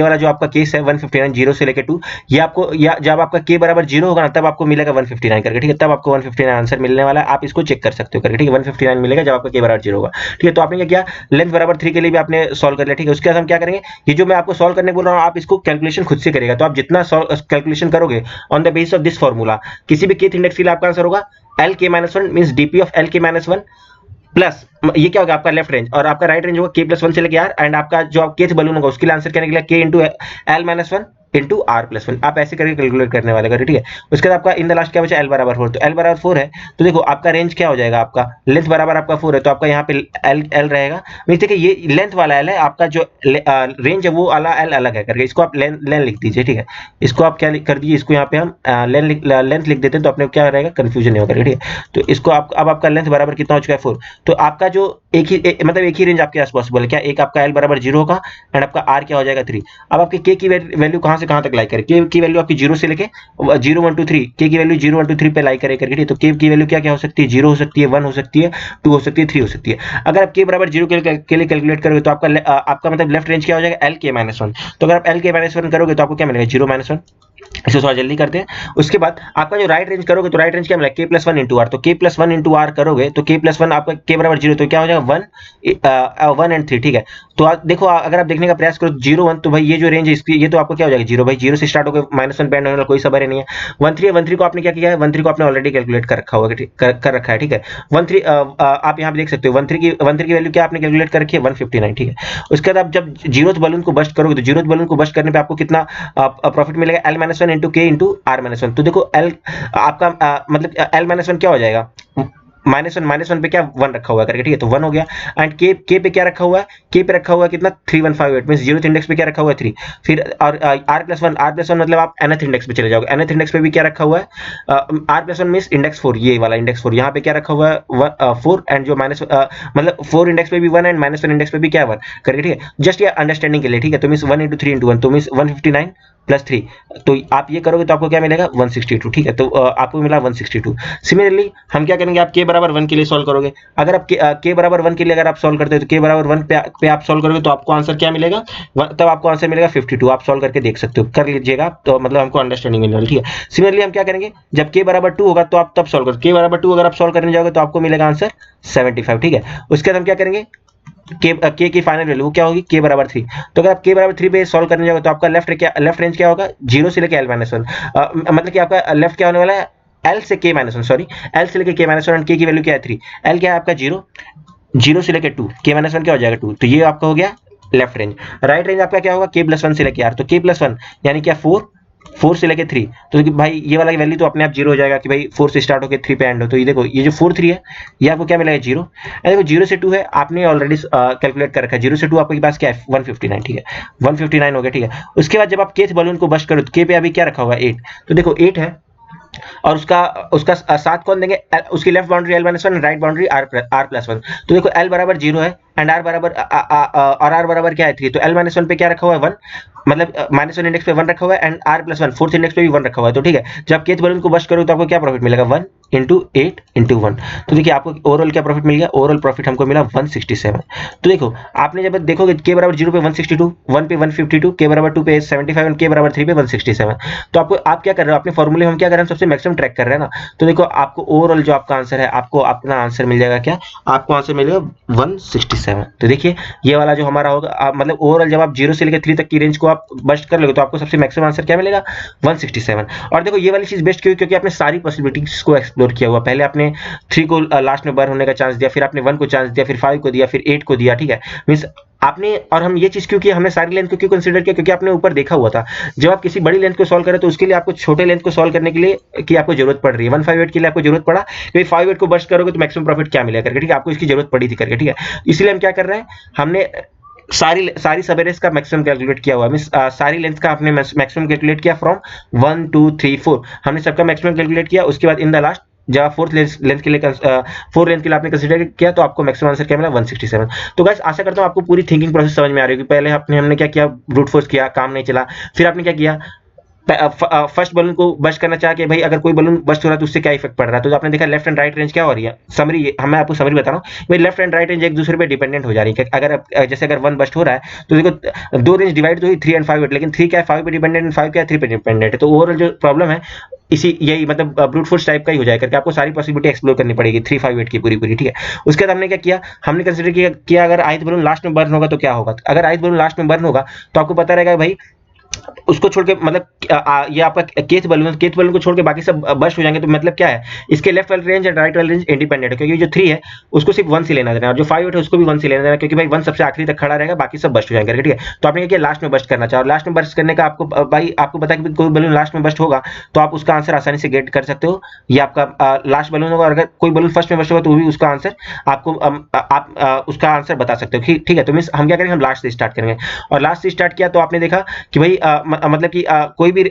वाला जो आपका केस है 159 0 से लेकर 2, ये आपको या जब आपका के बराबर 0 होगा ना तब आपको मिलेगा 159 करके, ठीक है। तब आपको 159 आंसर मिलने वाला है, आप इसको चेक कर सकते हो करके, ठीक है। 159 मिलेगा जब आपका के बराबर 0 होगा, ठीक है। तो आपने क्या किया लेंथ बराबर 3 के लिए भी आपने सॉल्व कर लिया, ठीक है। उसके बाद हम क्या करेंगे, ये जो मैं आपको सॉल्व करने बोल रहा हूँ आप इसको कैलकुलेशन खुद से करेगा। तो आप जितना कैलकुलेशन करोगे on the basis of this formula, किसी भी केथ इंडेक्स के लिए आपका आंसर होगा LK-1 means DP of LK-1 plus ये क्या होगा आपका लेफ्ट रेंज, और आपका राइट रेंज होगा k+1 से लेके r, एंड आपका जो केथ बलून होगा उसके लिए आंसर करने के लिए k into L-1 into R+1 आप ऐसे करके कैलकुलेट करने वाले करें, ठीक है। उसके बाद आपका इन द लास्ट क्या बचा L बराबर 4, तो L बराबर 4 है तो देखो आपका रेंज क्या हो जाएगा, आपका लेंथ बराबर आपका 4 है तो आपका यहाँ पे L रहेगा। मींस देखिए ये लेंथ वाला L है, आपका जो रेंज है वो वाला L अलग है करके, इसको आप लेंथ लिख दीजिए, ठीक है। इसको आप क्या कर दीजिए, इसको यहाँ पे हम लेंथ लिख देते हैं तो अपने क्या रहेगा कंफ्यूजन नहीं होगा, ठीक है। तो इसको अब आपका लेंथ बराबर कितना हो चुका है 4, तो आपका जो एक ही रेंज आपके पास पॉसिबल है क्या, एक आपका L बराबर 0 होगा एंड आपका R क्या हो जाएगा 3। अब आपके K की वैल्यू कहां से कहां तक लाई करे, K की वैल्यू आपकी 0 से लेके 0 1 2 3, K की वैल्यू 0 1 2 3 पे लाई करे करके, तो K की वैल्यू क्या हो सकती है 0 हो सकती है, 1 हो सकती है, 2 हो सकती है, 3 हो सकती है। अगर आप K बराबर 0 के लिए कैलकुलेट करोगे तो आपका मतलब लेफ्ट रेंज क्या हो जाएगा LK-1। तो अगर आप LK-1 करोगे तो आपको क्या मिलेगा 0-1, इसको थोड़ा जल्दी करते हैं। उसके बाद आपका जो राइट रेंज करोगे तो राइट रेंज क्या मिला k+1 इंटू आर, तो k+1 इंटू आर करोगे तो k+1 आपका k बराबर 0 तो क्या हो जाएगा 1 एंड 3, ठीक है। तो देखो अगर आप देखने का प्रयास करो 0 1 तो भाई ये जो रेंज है इसकी ये तो आपको क्या हो जाएगा 0, भाई 0 से स्टार्ट होकर -1 पे एंड होने वाला कोई सवाल नहीं है। 1 3 1 3 को आपने क्या किया है 1 3 को आपने ऑलरेडी कैलकुलेट कर रखा होगा, कर रखा है, ठीक है। 1 3 आप यहाँ पे देख सकते हो 1 3 की वैल्यू क्या आपने कैलकुलेट कर रखी है 159, ठीक है। उसके बाद आप जब 0th बलून को बस्ट करोगे तो 0th बलून को बस्ट करने पे आपको कितना प्रॉफिट मिलेगा L-1 into K into R-1। तो देखो L आपका मतलब L-1 क्या हो जाएगा -1 पे क्या 1 रखा हुआ है करके, ठीक है। तो 1 हो गया एंड K पे क्या रखा हुआ है, K पे रखा हुआ है कितना 3158 मींस 0th इंडेक्स पे क्या रखा हुआ है 3, फिर और R+1 मतलब आप nth इंडेक्स पे चले जाओगे, nth इंडेक्स पे भी क्या रखा हुआ है R+1 मींस इंडेक्स 4, ये वाला इंडेक्स 4 यहाँ पे क्या रखा हुआ है 4 एंड जो मतलब 4 इंडेक्स पे भी 1 एंड -1 इंडेक्स पे भी क्या 1 करके, ठीक है। जस्ट ये अंडरस्टैंडिंग के लिए, ठीक है। तो मींस 1 × 3 × 1 तो मींस 159 प्लस 3, तो आप ये करोगे तो आपको क्या मिलेगा 162, ठीक है। तो आपको मिला 162। सिमिलरली हम क्या करेंगे, आप k बराबर 1 के लिए सॉल्व करोगे। अगर आप k बराबर 1 के लिए अगर आप सॉल्व करते हो तो k बराबर 1 पे आप सॉल्व करोगे तो आपको आंसर क्या मिलेगा, तब आपको आंसर मिलेगा 52। आप सॉल्व करके देख सकते हो, कर लीजिएगा, तो मतलब हमको अंडरस्टैंडिंग मिलने वाली, ठीक है। सिमिलरली हम क्या करेंगे, जब k बराबर 2 होगा तो आप तब सॉल्व करो, k बराबर 2 अगर आप सॉल्व करने जाओगे तो आपको मिलेगा आंसर 75, ठीक है। उसके बाद हम क्या करेंगे, k की फाइनल वैल्यू क्या होगी, k बराबर 3। तो अगर आप k बराबर 3 पे सॉल्व करने जाओगे तो आपका लेफ्ट रेंज क्या होगा, 0 से लेके l माइनस 1, मतलब कि आपका लेफ्ट क्या होने वाला है, l से k माइनस 1, सॉरी l से लेके k माइनस 1, और k की वैल्यू क्या है 3, l क्या है आपका 0, 0 से लेके 2, k माइनस 1 क्या हो जाएगा 2, तो ये आपका हो गया लेफ्ट रेंज। राइट रेंज आपका क्या होगा, k प्लस 1 से लेके r, तो k प्लस 1 यानी क्या 4, 4 से लेके 3, तो भाई ये वाला वैल्यू तो अपने आप 0 हो जाएगा कि भाई 4 से स्टार्ट होकर 3 पे एंड हो। तो ये देखो, ये जो 4 3 है ये आपको क्या मिलेगा 0। देखो 0 से 2 है, आपने ऑलरेडी कैलकुलेट कर रखा है, 0 से 2 आपके पास क्या है 159, ठीक है, 159 हो गया, ठीक है। उसके बाद जब आप केथ बलून को बस्ट करो तो k पे अभी क्या रखा हुआ है 8, तो देखो 8 है, और उसका उसका साथ कौन देंगे, उसकी left boundary l minus 1, right boundary r plus 1। तो देखो l बराबर 0 है एंड r बराबर और r बराबर क्या है 3, तो l माइनस 1 पे क्या रखा हुआ है 1, मतलब -1 इंडेक्स पे 1 रखा हुआ है and r plus 1 fourth index पे भी 1 रखा हुआ है। तो ठीक है, जब केथ बलून को बस्ट करोगे तो आपको क्या प्रॉफिट मिलेगा 1 इंटू 8 इंटू 1। तो देखिए आपको ओवरऑल क्या प्रॉफिट मिल गया, ओवरऑल प्रॉफिट हमको मिला 167। तो देखो आपने जब देखोगे k बराबर 0 पे 162, 1 पे 152, k बराबर 2 पे 75 और k बराबर 3 पे 167। तो आपको आप क्या कर रहे हो, अपने फॉर्मूले में हम क्या कर रहे हैं, सबसे मैक्सिमम ट्रैक कर रहे हैं ना। तो देखो आपको ओवरऑल जो आपका आंसर है, आपको अपना आंसर मिल जाएगा क्या, आपको आंसर मिलेगा 167। तो देखिए ये वाला जो हमारा होगा, मतलब ओवरऑल जब आप 0 से लेकर 3 तक की रेंज को आप बस्ट कर लोगे तो आपको सबसे मैक्सिमम आंसर क्या मिलेगा 167। और देखो ये वाली चीज बेस्ट क्यों, क्योंकि आपने सारी पॉसिबिलिटीज को एक्सप्लोर किया हुआ। पहले आपने 3 को लास्ट में बर्न होने का चांस दिया, फिर आपने 1 को चांस दिया, फिर 5 को दिया, फिर 8 को दिया, ठीक है। मींस आपने, और हम ये चीज क्यों किया, हमने सारी लेंथ को क्यों कंसीडर किया, क्योंकि आपने ऊपर देखा हुआ था जब आप किसी बड़ी लेंथ को सॉल्व करें तो उसके लिए आपको छोटे लेंथ को सॉल्व करने के लिए की आपको जरूरत पड़ रही है। 158 के लिए आपको जरूरत पड़ा, क्योंकि 58 को बस्ट करोगे तो मैक्सिमम प्रॉफिट क्या मिलेगा करके, ठीक है, आपको इसकी जरूरत पड़ी थी करके, ठीक है। इसलिए हम क्या कर रहे हैं, हमने सारी सब एरेस का मैक्सिमम कैलकुलेट किया हुआ है, मींस सारी लेंथ का आपने मैक्सिमम कैलकुलेट किया फ्रॉम 1 2 3 4, हमने सबका मैक्सिमम कैलकुलेट किया। उसके बाद इन द लास्ट जब आप फोर्थ लेंथ के लिए आपने कंसीडर किया तो आपको मैक्सिमम आंसर क्या मिला 167। तो गाइस आशा करता हूं आपको पूरी थिंकिंग प्रोसेस समझ में आ रही होगी। पहले हमने क्या किया, ब्रूट फोर्स किया, काम नहीं चला, फिर आपने क्या किया, फर्स्ट बलून को बस्ट करना चाह के भाई अगर कोई बलून बस्ट हो रहा है तो उससे क्या इफेक्ट पड़ रहा है, तो आपने देखा लेफ्ट एंड राइट रेंज क्या हो रही है। समरी मैं आपको समरी बता रहा हूँ, भाई लेफ्ट एंड राइट रेंज एक दूसरे पे डिपेंडेंट हो जा रही है। अगर जैसे अगर 1 बस्ट हो रहा है तो देखो 2 रेंज डिवाइड तो हुई 3 एंड 5 8, लेकिन 3 क्या है 5 पे डिपेंडेंट एंड 5 क्या है 3 पे डिपेंडेंट है। तो ओवरऑल जो प्रॉब्लम है इसी यही मतलब ब्रूट फोर्स टाइप का ही हो जाएगा करके आपको सारी पॉसिबिलिटी एक्सप्लोर करनी पड़ेगी 3 5 8 की पूरी, ठीक है। उसके बाद हमने क्या किया, हमने कंसीडर किया अगर आइथ बलून लास्ट में बर्न होगा तो क्या होगा। अगर आइथ बलून लास्ट में बर्न होगा तो आपको पता रहेगा भाई उसको छोड़ के, मतलब ये आपका केथ बलून को छोड़ के बाकी सब बस्ट हो जाएंगे। तो मतलब क्या है, इसके लेफ्ट वाली रेंज एंड राइट वाली रेंज इंडिपेंडेंट है, क्योंकि जो 3 है उसको सिर्फ 1 से लेना देना, और जो 5 8 है उसको भी 1 से लेना देना, क्योंकि भाई 1 सबसे आखिरी तक खड़ा रहेगा, बाकी सब बस्ट हो जाएंगे, ठीक है। तो आपने क्या किया, लास्ट में बस्ट करना चाहिए, और लास्ट में बस्ट करने का आपको भाई आपको पता है कि कोई बलून लास्ट में बस्ट होगा तो आप उसका आंसर आसानी से गेट कर सकते हो। ये आपका लास्ट बलून होगा, अगर कोई बलून फर्स्ट में बस्ट होगा तो भी उसका आंसर आपको आप उसका आंसर बता सकते हो, ठीक है। तो मींस हम क्या करेंगे, हम लास्ट से स्टार्ट करेंगे, और लास्ट से स्टार्ट किया तो आपने देखा कि भाई मतलब कि कोई भी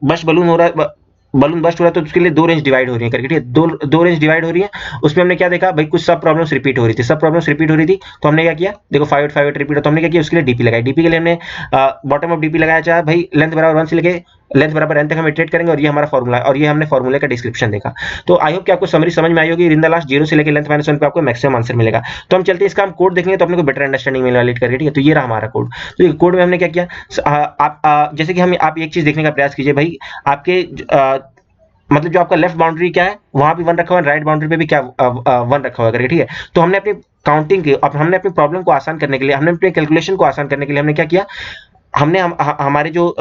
बस्ट बलून हो रहा है, बलून बस्ट हो रहा है तो उसके लिए 2 रेंज डिवाइड हो रही है करके, ठीक है। दो रेंज डिवाइड हो रही है। उसमें हमने क्या देखा भाई, कुछ सब प्रॉब्लम्स रिपीट हो रही थी, तो हमने क्या किया, देखो 5 8 रिपीट हो, तो हमने क्या किया, उसके लिए डीपी लगाई। डीपी के लिए हमने बॉटम ऑफ डीपी लगाया, चाहे भाई लेंथ बराबर 1 से लेके लेंथ बराबर n तक हम इटरेट करेंगे, और ये हमारा फॉर्मूला है, और ये हमने फॉर्मूले का डिस्क्रिप्शन देखा। तो आई होप कि आपको समरी समझ में आई होगी। इन द लास्ट 0 से लेके लेंथ -1 पे आपको मैक्सिमम आंसर मिलेगा। तो हम चलते हैं, इसका हम कोड देखेंगे तो अपने को बेटर अंडरस्टैंडिंग मिलने वाली करके, ठीक है। तो ये रहा हमारा कोड। तो ये कोड में हमने क्या किया, आप जैसे कि हम आप एक चीज देखने का प्रयास कीजिए भाई, आपके मतलब जो आपका लेफ्ट बाउंड्री क्या है वहां भी 1 रखा हुआ है, राइट बाउंड्री पे भी क्या 1 रखा हुआ है करके, ठीक है। तो हमने अपनी काउंटिंग की, हमने अपनी प्रॉब्लम को आसान करने के लिए, हमने अपने कैलकुलेशन को आसान करने के लिए हमने क्या किया, हमने हमारे जो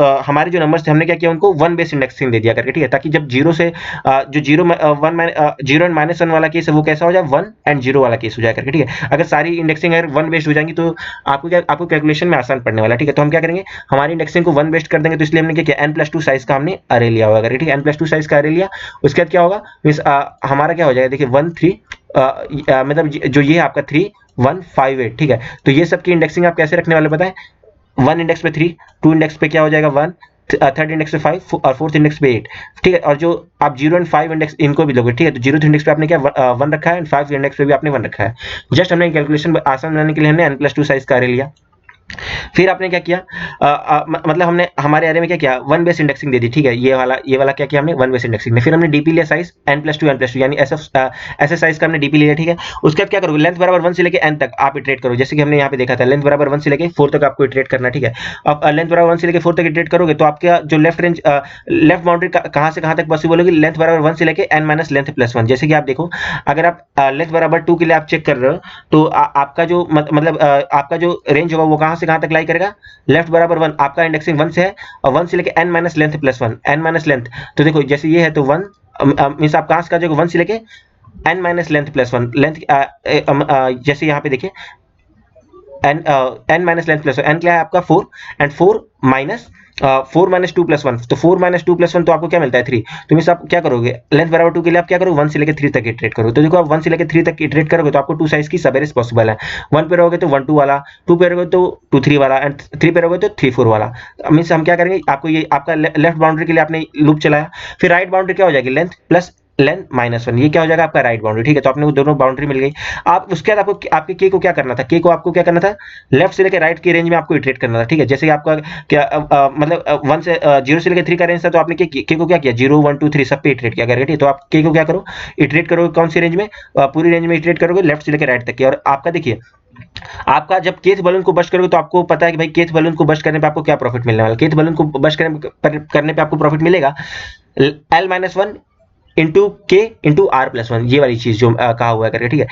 नंबर्स थे हमने क्या किया, उनको 1 बेस इंडेक्सिंग दे दिया करके, ठीक है। ताकि जब 0 से जो 0 एंड -1 वाला केस है वो कैसा हो जाए, 1 एंड 0 वाला केस हो जाए करके, ठीक है। अगर सारी इंडेक्सिंग अगर 1 बेस्ड हो जाएंगी तो आपको कैलकुलेशन में आसान पड़ने वाला है, ठीक है। तो हम क्या करेंगे, हमारी इंडेक्सिंग को 1 बेस्ड कर देंगे। तो इसलिए हमने क्या किया, n+2 साइज का हमने अरे लिया होगा, ठीक है। n+2 साइज का अरे लिया, उसके बाद क्या होगा, मींस हमारा क्या हो जाएगा, देखिए 1 3 मतलब जो ये आपका 3 1 5 8, ठीक है। तो ये सब की इंडेक्सिंग आप कैसे रखने वाले बताएं, 1 इंडेक्स पे 3, 2 इंडेक्स पे क्या हो जाएगा 1, थर्ड इंडेक्स पे 5 और फोर्थ इंडेक्स पे 8, ठीक है। और जो आप 0 एंड 5 इंडेक्स इनको भी लोगे, ठीक है। तो 0th इंडेक्स पे आपने क्या 1 रखा है, एंड 5 इंडेक्स पे भी आपने 1 रखा है। जस्ट हमने कैलकुलेशन आसान बनाने के लिए हमने n+2 साइज का अरे लिया। फिर आपने क्या किया, मतलब हमने हमारे एरे में क्या किया, वन बेस इंडेक्सिंग दे दी, ठीक है, ये वाला क्या किया हमने, वन बेस इंडेक्सिंग में। फिर हमने डीपी लिया साइज n+2 यानी ऐसे साइज का हमने डीपी लिया, ठीक है। उसके बाद क्या करोगे, लेंथ बराबर 1 से लेके n तक आप इटरेट करो, जैसे कि हमने यहाँ पे देखा था लेंथ बराबर 1 से लेके 4 तक आपको इटरेट करना, ठीक है। अब लेंथ बराबर 1 से लेके 4 तक इटरेट करोगे तो आपका जो लेफ्ट बाउंड्री कहाँ से कहाँ तक पॉसिबल होगी, लेंथ बराबर 1 से लेके n माइनस लेंथ प्लस 1। जैसे कि आप देखो, अगर आप लेंथ बराबर 2 के लिए आप चेक कर रहे हो तो आपका जो मतलब आपका जो रेंज होगा वो कहाँ से कहाँ तक लाई करेगा, लेफ्ट बराबर 1, आपका इंडेक्सिंग 1 से है और 1 से लेके n minus length plus 1, n minus length. तो देखो जैसे ये है तो 1 मींस आप कहाँ से कहाँ जाओगे, 1 से लेके n minus length plus 1 length, जैसे यहाँ पे देखिए n minus length plus 1, n क्या है आपका 4 एंड 4 माइनस 4 माइनस 2 प्लस 1, तो 4 माइनस 2 प्लस 1 तो आपको क्या मिलता है 3। तो मींस आप क्या करोगे, लेंथ बराबर 2 के लिए आप क्या करोगे, 1 से लेके 3 तक इटरेट करो। तो देखो आप 1 से लेके 3 तक इटरेट करोगे तो आपको 2 साइज की सब एरेस पॉसिबल है। 1 पे रहोगे तो 1 2 वाला, 2 पे रहोगे तो 2 3 वाला एंड 3 पे रहोगे तो 3 4 वाला। मींस हम क्या करेंगे, आपको ये आपका लेफ्ट बाउंड्री के लिए आपने लूप चलाया, फिर राइट बाउंड्री क्या हो जाएगी, लेंथ प्लस लेंथ माइनस 1, ये क्या हो जाएगा आपका राइट बाउंड्री, ठीक है। तो आपने वो दोनों बाउंड्री मिल गई। आप उसके बाद आपको आपके के को क्या करना था, के को आपको क्या करना था, लेफ्ट से लेकर राइट की रेंज में आपको इटरेट करना था, ठीक है। जैसे कि आपका क्या मतलब 1 से 0 से लेकर 3 का रेंज था तो आपने के को क्या किया, 0 1 2 3 सब पे इटरेट किया करके, ठीक है। तो आप के को क्या करो, इटरेट करोगे कौन सी रेंज में, पूरी रेंज में इटरेट करोगे लेफ्ट से लेकर राइट तक की। और आपका देखिए, आपका जब केथ बलून को बस्ट करोगे तो आपको पता है कि भाई केथ बलून को बस्ट करने पे आपको क्या प्रॉफिट मिलने वाला है। केथ बलून को बस्ट करने पे आपको प्रॉफिट मिलेगा L-1 इंटू के इंटू आर प्लस 1, ये वाली चीज जो कहा हुआ है करके, ठीक है।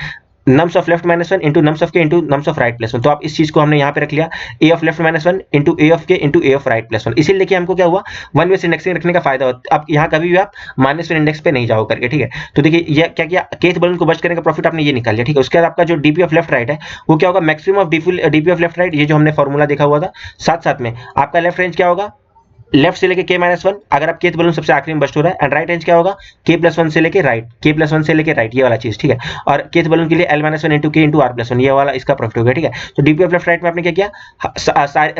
Nums of left minus 1 into nums of k into nums of right plus 1। तो आप इस चीज को हमने यहाँ पे रख लिया, a of left minus 1 into a of k into a of right plus 1। इसीलिए देखिए हमको क्या हुआ, वन बेस इंडेक्सिंग रखने का फायदा होता है। अब यहाँ कभी भी आप माइनस वन इंडेक्स पे नहीं जाओ करके, ठीक है। तो देखिए ये क्या किया, केथ बलून को बस्ट करने का प्रॉफिट आपने ये निकाल लिया, ठीक है। उसके बाद आपका जो डीपी ऑफ लेफ्ट राइट है वो क्या होगा, maximum of DP of left right, ये जो हमने फॉर्मूला देखा हुआ था। साथ साथ में आपका लेफ्ट रेंज क्या होगा, लेफ्ट से लेके के माइनस 1, अगर आप केथ बलून सबसे आखिरी में बस्ट हो रहा है। एंड राइट रेंज क्या होगा, के प्लस 1 से लेके राइट, के प्लस 1 से लेके राइट, ये वाला चीज, ठीक है। और केथ बलून के लिए L माइनस 1 इंटू के इंटू आर प्लस 1, ये वाला इसका प्रॉफिट हो गया, ठीक है। तो डीपी ऑफ लेफ्ट राइट में आपने क्या किया,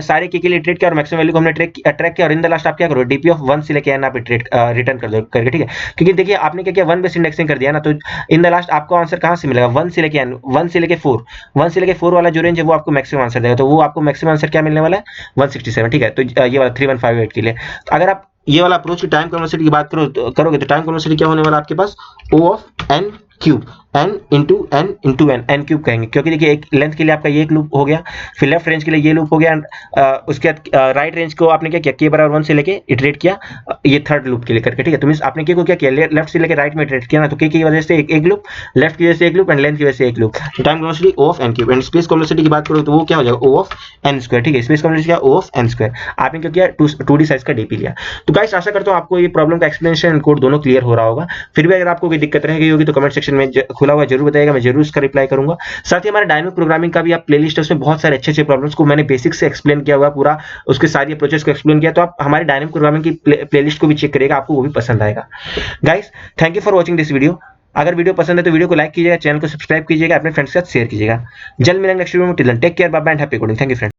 सारे के लिए ट्रेड किया और मैक्सिमम वैल्यू को हमने ट्रैक किया और इन द लास्ट आप क्या करो, डीपी ऑफ 1 से लेके एन आप ट्रेड रिटर्न कर दो करके, ठीक है। क्योंकि देखिए आपने क्या किया, वन बेस इंडेक्सिंग कर दिया ना, तो इन द लास्ट आपको आंसर कहां से मिलेगा, 1 से लेके एन, 1 से लेके 4, 1 से लेके 4 वाला जो रेंज है वो आपको मैक्सिमम आंसर देगा। तो वो आपको मैक्सिमम आंसर क्या मिलने वाला है, 167, ठीक है। तो ये वाला 3158 के लिए। तो अगर आप ये वाला अप्रोच की टाइम कन्वर्सिटी की बात करोगे तो टाइम कन्वर्सिटी क्या होने वाला आपके पास, O of n cube, n into n cube कहेंगे, क्योंकि देखिए एक लेंथ के लिए आपका ये एक लूप हो गया, फिर लेफ्ट रेंज के लिए ये लूप हो गया, उसके बाद राइट रेंज को आपने क्या किया, के बराबर 1 से लेके इटरेट किया ये थर्ड लूप के लिए करके, ठीक है। तो मींस आपने के को क्या किया, लेफ्ट से लेके राइट में इटरेट किया ना, तो के की वजह से एक लूप, लेफ्ट की वजह से एक लूप एंड लेंथ की वजह से एक लूप। तो time complexity O of n cube. And space complexity की बात करो तो वो क्या हो जाएगा, O ऑफ n स्क्वायर, ठीक है। स्पेस कन्वर्सिटी क्या, O ऑफ n स्क्वायर। आपने क्या किया, 2D साइज का डीपी लिया। तो गाइस आशा करता हूं आपको ये प्रॉब्लम का एक्सप्लेनेशन एंड कोड दोनों क्लियर हो रहा होगा। फिर भी अगर आपको कोई दिक्कत रह गई होगी तो कमेंट सेक्शन में खुला हुआ जरूर बताइएगा, मैं जरूर उसका रिप्लाई करूंगा। साथ ही हमारे डायनामिक प्रोग्रामिंग का भी आप प्लेलिस्ट है, उसमें बहुत सारे अच्छे अच्छे प्रॉब्लम्स को मैंने बेसिक से एक्सप्लेन किया हुआ, पूरा उसके सारी अप्रोचेस को एक्सप्लेन किया। तो आप हमारे डायनामिक प्रोग्रामिंग की प्लेलिस्ट को भी चेक करिएगा, आपको वो भी पसंद आएगा। Guys thank you for watching this video. अगर वीडियो पसंद है तो वीडियो को लाइक कीजिएगा, चैनल को सब्सक्राइब कीजिएगा, अपने फ्रेंड्स के साथ शेयर कीजिएगा। जल्द मिलेंगे नेक्स्ट वीडियो में, till then take care, bye bye and happy coding. Thank you friends.